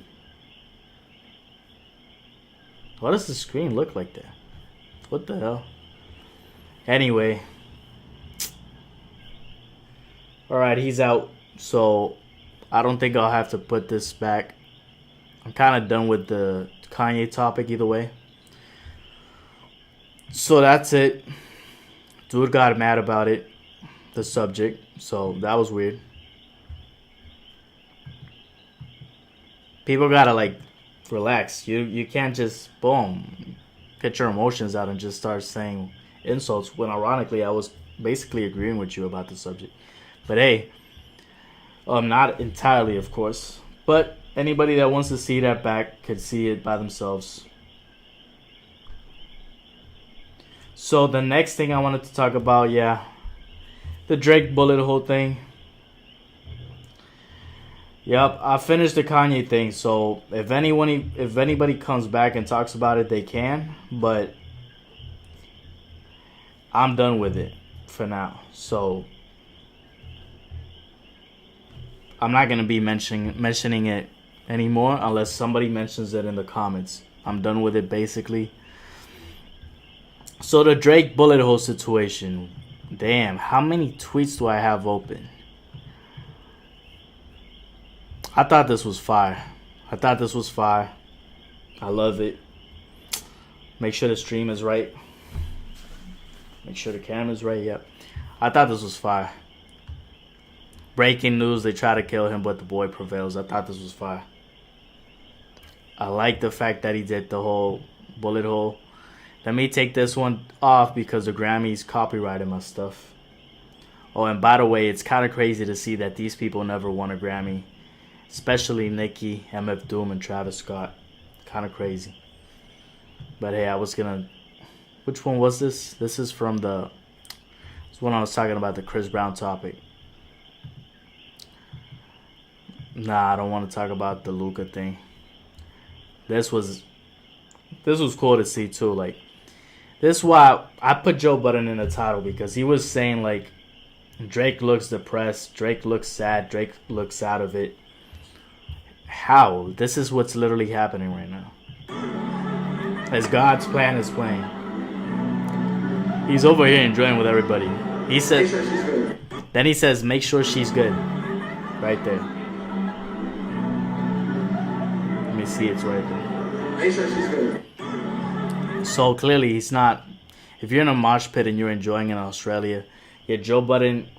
Why does the screen look like that? What the hell? Anyway. Alright, he's out. So, I don't think I'll have to put this back. I'm kind of done with the Kanye topic either way. So, that's it. Dude got mad about it, the subject, so that was weird. People gotta like relax. You can't just boom, get your emotions out and just start saying insults when ironically I was basically agreeing with you about the subject. But hey, not entirely of course. But anybody that wants to see that back could see it by themselves. So the next thing I wanted to talk about, the Drake bullet hole thing. Yep, I finished the Kanye thing. So if anybody comes back and talks about it, they can. But I'm done with it for now. So I'm not gonna be mentioning it anymore unless somebody mentions it in the comments. I'm done with it basically. So the Drake bullet hole situation. Damn, how many tweets do I have open? I thought this was fire. I love it. Make sure the stream is right. Make sure the camera's right. Yep. I thought this was fire. Breaking news, they try to kill him, but the boy prevails. I thought this was fire. I like the fact that he did the whole bullet hole. Let me take this one off because the Grammys copyrighted my stuff. Oh, and by the way, it's kind of crazy to see that these people never won a Grammy. Especially Nicki, MF Doom, and Travis Scott. Kind of crazy. But hey, I was gonna... Which one was this? This is from the... This one I was talking about, the Chris Brown topic. Nah, I don't want to talk about the Luca thing. This was cool to see too. Like, this is why I put Joe Budden in the title, because he was saying like Drake looks depressed, Drake looks sad, Drake looks out of it. How? This is what's literally happening right now. As God's plan is playing. He's over here enjoying with everybody. He says, then he says, make sure she's good. Right there. Let me see, it's right there. Make sure she's good. So clearly he's not. If you're in a mosh pit and you're enjoying in Australia, yeah, Joe Budden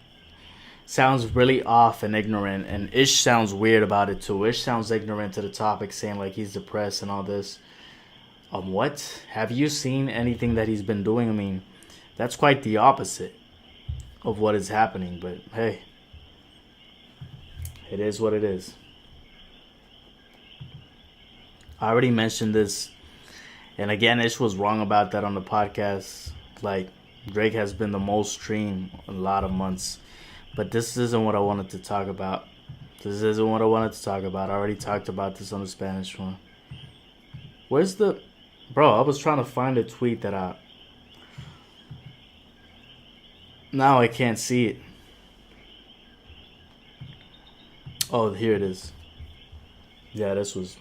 sounds really off and ignorant, and Ish sounds weird about it too. Ish sounds ignorant to the topic, saying like he's depressed and all this. What? Have you seen anything that he's been doing? I mean, that's quite the opposite of what is happening, but hey, it is what it is. I already mentioned this, and again, Ish was wrong about that on the podcast. Like, Drake has been the most streamed in a lot of months, but this isn't what I wanted to talk about. I already talked about this on the Spanish one. Where's the... Bro, I was trying to find a tweet that I... Now I can't see it. Oh, here it is. Yeah, this was...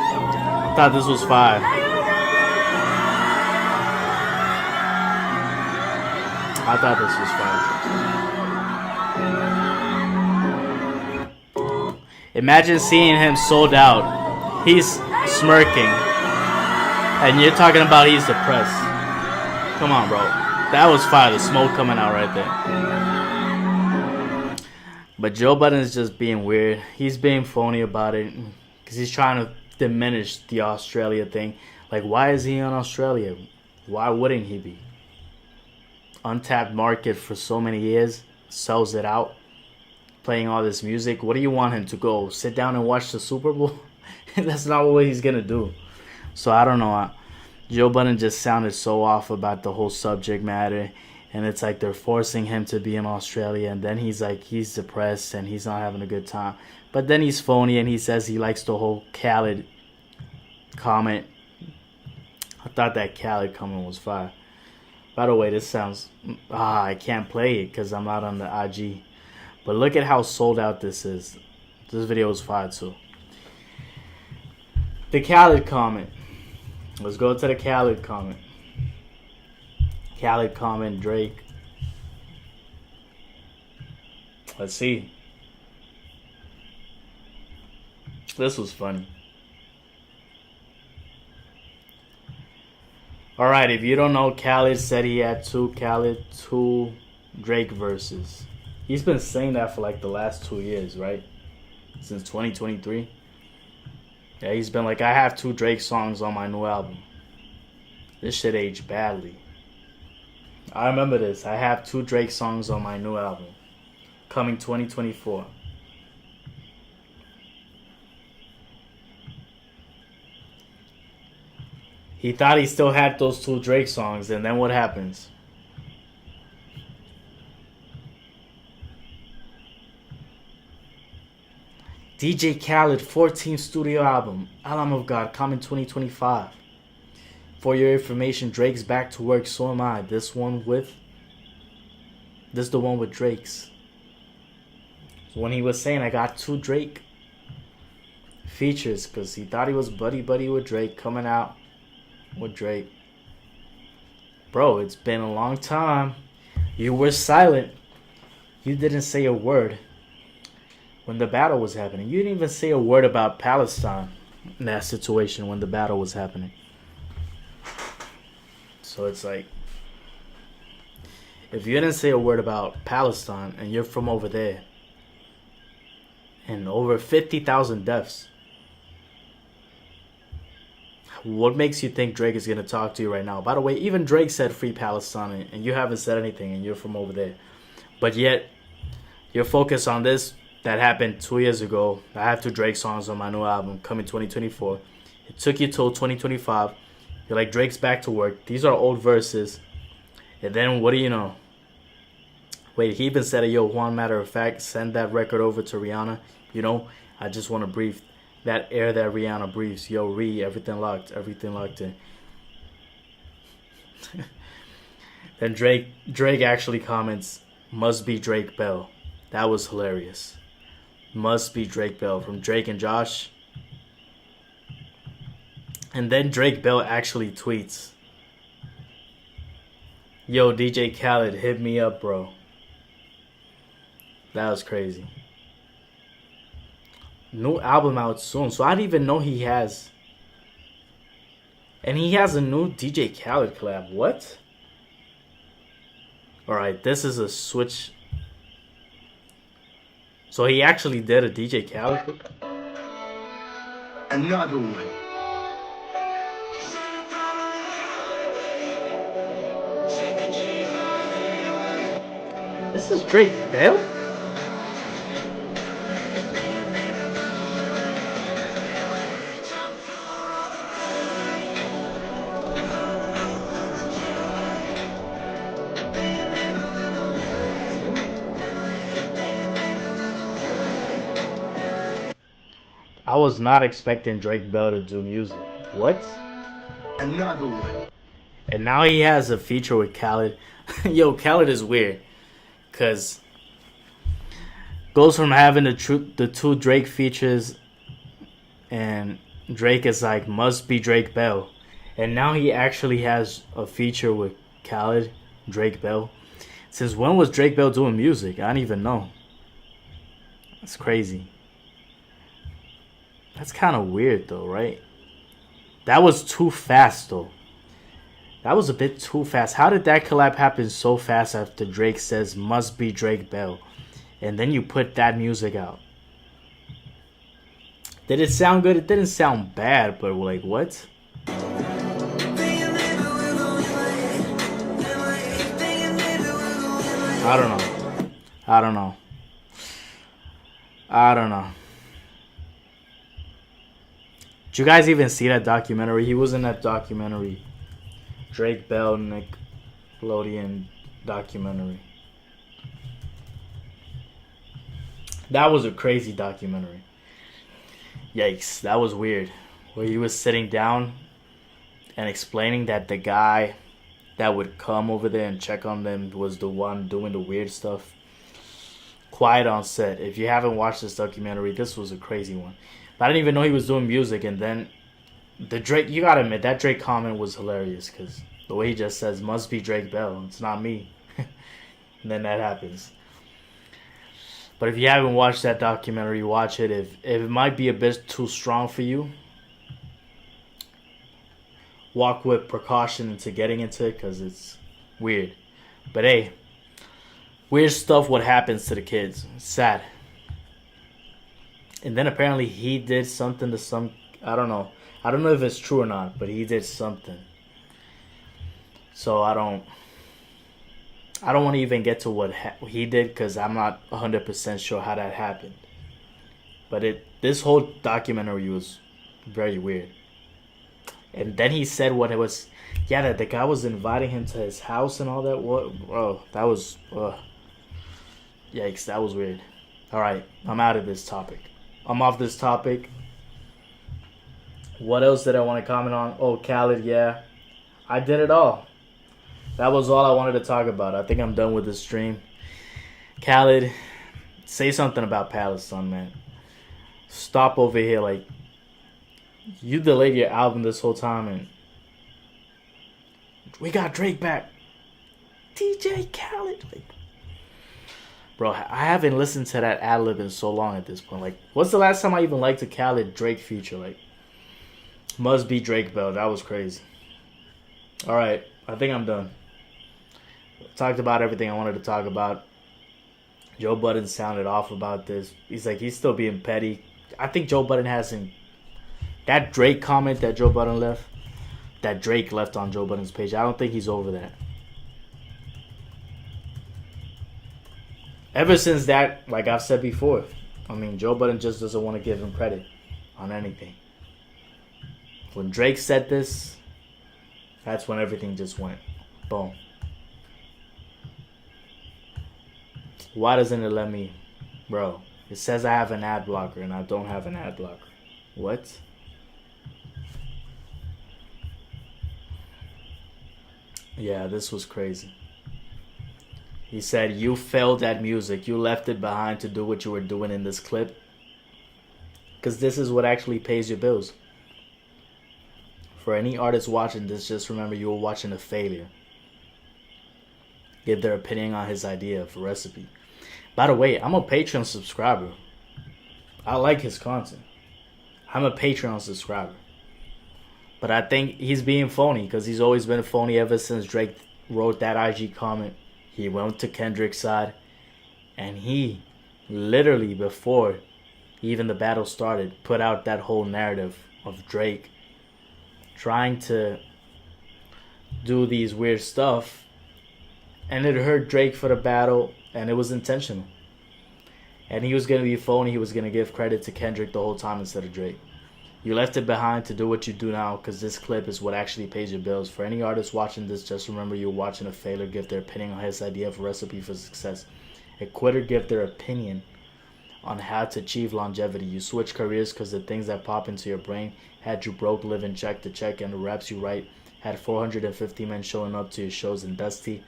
I thought this was fire. Imagine seeing him sold out. He's smirking. And you're talking about he's depressed. Come on, bro. That was fire. The smoke coming out right there. But Joe Budden is just being weird. He's being phony about it. Because he's trying to diminish the Australia thing. Like, why is he in Australia? Why wouldn't he be? Untapped market for so many years. Sells it out. Playing all this music. What do you want him to go? Sit down and watch the Super Bowl? That's not what he's going to do. So I don't know. Joe Budden just sounded so off about the whole subject matter. And it's like they're forcing him to be in Australia. And then he's like, he's depressed and he's not having a good time. But then he's phony and he says he likes the whole Khaled comment. I thought that Khaled comment was fire. By the way, this sounds... I can't play it because I'm not on the IG. But look at how sold out this is. This video was fire too. The Khaled comment. Let's go to the Khaled comment. Khaled comment, Drake. Let's see. This was funny. Alright, if you don't know, Khaled said he had two Drake verses. He's been saying that for like the last 2 years, right? Since 2023. Yeah, he's been like, I have 2 Drake songs on my new album. This shit aged badly. I remember this. I have 2 Drake songs on my new album. Coming 2024. He thought he still had those 2 Drake songs, and then what happens? DJ Khaled 14th studio album, Alam of God, coming 2025. For your information, Drake's back to work, so am I. This the one with Drake's. So when he was saying I got 2 Drake features, because he thought he was buddy with Drake, coming out with Drake. Bro, it's been a long time. You were silent. You didn't say a word when the battle was happening. You didn't even say a word about Palestine in that situation when the battle was happening. So it's like, if you didn't say a word about Palestine and you're from over there, and over 50,000 deaths, what makes you think Drake is going to talk to you right now? By the way, even Drake said free Palestine, and you haven't said anything, and you're from over there. But yet, you're focused on this that happened 2 years ago. I have 2 Drake songs on my new album coming 2024. It took you till 2025. You're like, Drake's back to work. These are old verses. And then what do you know? Wait, he even said, yo, one matter of fact, send that record over to Rihanna. You know, I just want to breathe that air that Rihanna breathes. Yo, everything locked in. Then Drake actually comments, must be Drake Bell. That was hilarious. Must be Drake Bell from Drake and Josh. And then Drake Bell actually tweets, yo, DJ Khaled, hit me up, bro. That was crazy. New album out soon. So I didn't even know he has. And he has a new DJ Khaled collab. What? Alright, this is a switch. So he actually did a DJ Khaled? Another one. This is Drake Bell? I was not expecting Drake Bell to do music. What? Another one. And now he has a feature with Khaled. Yo, Khaled is weird. Because goes from having the 2 Drake features and Drake is like, must be Drake Bell. And now he actually has a feature with Khaled, Drake Bell. Since when was Drake Bell doing music? I don't even know. That's crazy. That's kind of weird though, right? That was too fast though. That was a bit too fast. How did that collab happen so fast after Drake says must be Drake Bell? And then you put that music out. Did it sound good? It didn't sound bad, but like what? I don't know. Did you guys even see that documentary? He was in that documentary. Drake Bell, Nickelodeon documentary. That was a crazy documentary. Yikes, that was weird. Where he was sitting down and explaining that the guy that would come over there and check on them was the one doing the weird stuff. Quiet on set. If you haven't watched this documentary, this was a crazy one. But I didn't even know he was doing music. And then the Drake, you gotta admit, that Drake comment was hilarious. Because the way he just says, must be Drake Bell. It's not me. And then that happens. But if you haven't watched that documentary, watch it. If it might be a bit too strong for you, walk with precaution into getting into it because it's weird. But hey, weird stuff what happens to the kids. It's sad. And then apparently he did something to some, I don't know if it's true or not, but he did something. So I don't want to even get to what he did because I'm not 100% sure how that happened. But this whole documentary was very weird. And then he said what it was. Yeah, that the guy was inviting him to his house and all that. What? Bro, that was... yikes, that was weird. Alright, I'm out of this topic. I'm off this topic. What else did I want to comment on? Oh, Khaled, yeah. I did it all. That was all I wanted to talk about. I think I'm done with this stream. Khaled, say something about Palestine, man. Stop over here. Like, you delayed your album this whole time, and We got Drake back. DJ Khaled. Like, bro, I haven't listened to that ad-lib in so long at this point. Like, what's the last time I even liked a Khaled Drake feature? Like, must be Drake Bell. That was crazy. Alright, I think I'm done. Talked about everything I wanted to talk about. Joe Budden sounded off about this. He's like, he's still being petty. I think Joe Budden hasn't... That Drake comment that Joe Budden left, that Drake left on Joe Budden's page, I don't think he's over that. Ever since that, like I've said before, I mean, Joe Budden just doesn't want to give him credit on anything. When Drake said this, that's when everything just went boom. Why doesn't it let me? Bro, it says I have an ad blocker and I don't have an ad blocker. What? Yeah, this was crazy. He said, you failed at music. You left it behind to do what you were doing in this clip. Because this is what actually pays your bills. For any artist watching this, just remember you were watching a failure. Give their opinion on his idea of a recipe. By the way, I'm a Patreon subscriber. I like his content. I'm a Patreon subscriber. But I think he's being phony because he's always been phony ever since Drake wrote that IG comment. He went to Kendrick's side. And he literally, before even the battle started, put out that whole narrative of Drake trying to do these weird stuff. And it hurt Drake for the battle. And it was intentional. And he was going to be phony. He was going to give credit to Kendrick the whole time instead of Drake. You left it behind to do what you do now because this clip is what actually pays your bills. For any artist watching this, just remember you're watching a failure give their opinion on his idea of a recipe for success. A quitter give their opinion on how to achieve longevity. You switch careers because the things that pop into your brain had you broke, living check to check, and the raps you write had 450 men showing up to your shows and Dusty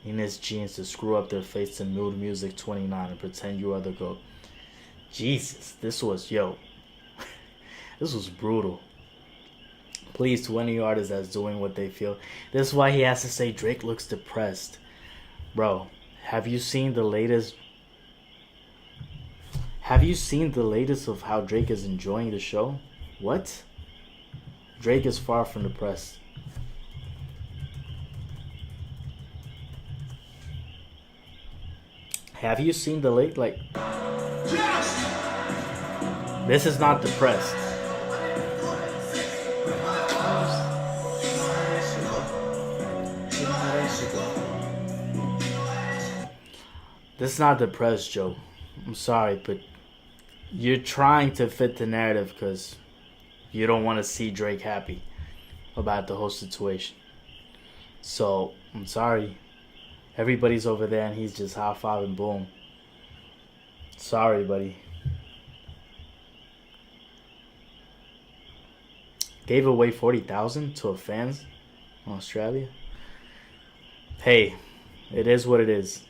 in his jeans to screw up their face to Nude Music 29 and pretend you are the GOAT. Jesus, this was brutal. Please, to any artist that's doing what they feel. This is why he has to say Drake looks depressed. Bro, have you seen the latest? Have you seen the latest of how Drake is enjoying the show? What? Drake is far from depressed. Have you seen the late, like... This is not depressed. This is not depressed, Joe. I'm sorry, but you're trying to fit the narrative because you don't want to see Drake happy about the whole situation. So, I'm sorry. Everybody's over there and he's just high-fiving, boom. Sorry, buddy. Gave away 40,000 to a fans in Australia. Hey, it is what it is.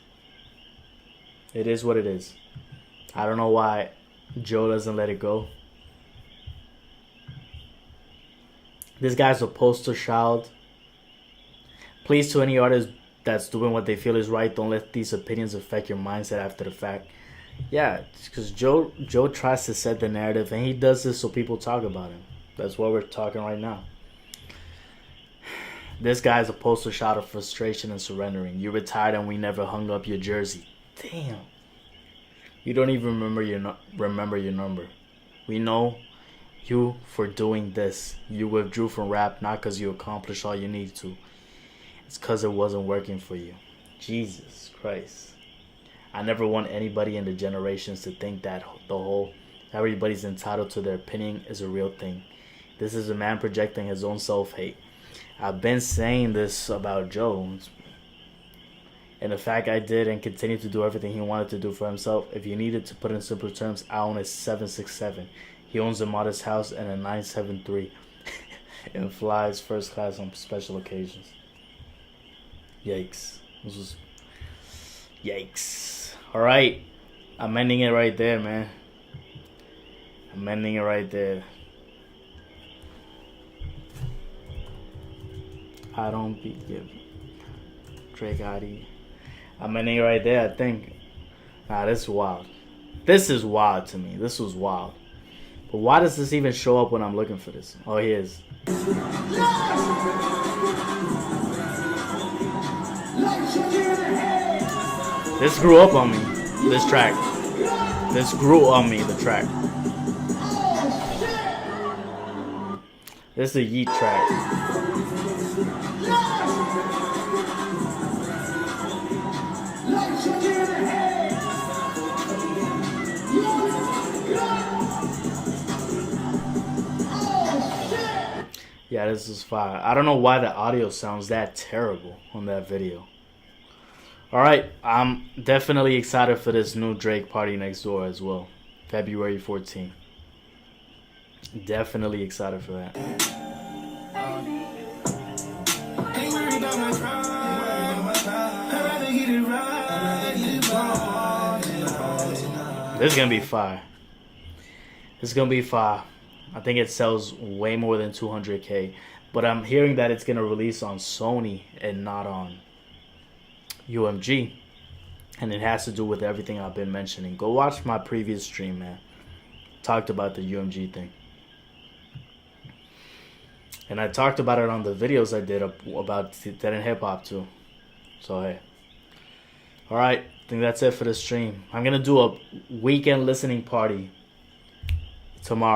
It is what it is. I don't know why Joe doesn't let it go. This guy's a poster child. Please, to any artist that's doing what they feel is right, don't let these opinions affect your mindset after the fact. Yeah, because Joe tries to set the narrative, and he does this so people talk about him. That's what we're talking right now. This guy's a poster child of frustration and surrendering. You retired and we never hung up your jersey. Damn. You don't even remember your number. We know you for doing this. You withdrew from rap not because you accomplished all you need to. It's because it wasn't working for you. Jesus Christ. I never want anybody in the generations to think that the whole everybody's entitled to their opinion is a real thing. This is a man projecting his own self-hate. I've been saying this about Jones. And the fact I did and continue to do everything he wanted to do for himself. If you needed to put in simple terms, I own a 767. He owns a modest house and a 973. And flies first class on special occasions. Yikes. This was... Yikes. Alright. I'm ending it right there, man. I'm ending it right there. I don't be giving. Drake hoodie. I'm in it right there, I think. Nah, this is wild. This is wild to me. This was wild. But why does this even show up when I'm looking for this? Oh, he is. This grew up on me. This track. This grew on me, the track. This is a Yeet track. Yeah, this is fire. I don't know why the audio sounds that terrible on that video. Alright, I'm definitely excited for this new Drake Party Next Door as well. February 14th. Definitely excited for that. This is gonna be fire. This is gonna be fire. I think it sells way more than 200K. But I'm hearing that it's gonna release on Sony and not on UMG. And it has to do with everything I've been mentioning. Go watch my previous stream, man. Talked about the UMG thing. And I talked about it on the videos I did about Dead in Hip Hop too. So hey. Alright, I think that's it for the stream. I'm gonna do a weekend listening party tomorrow.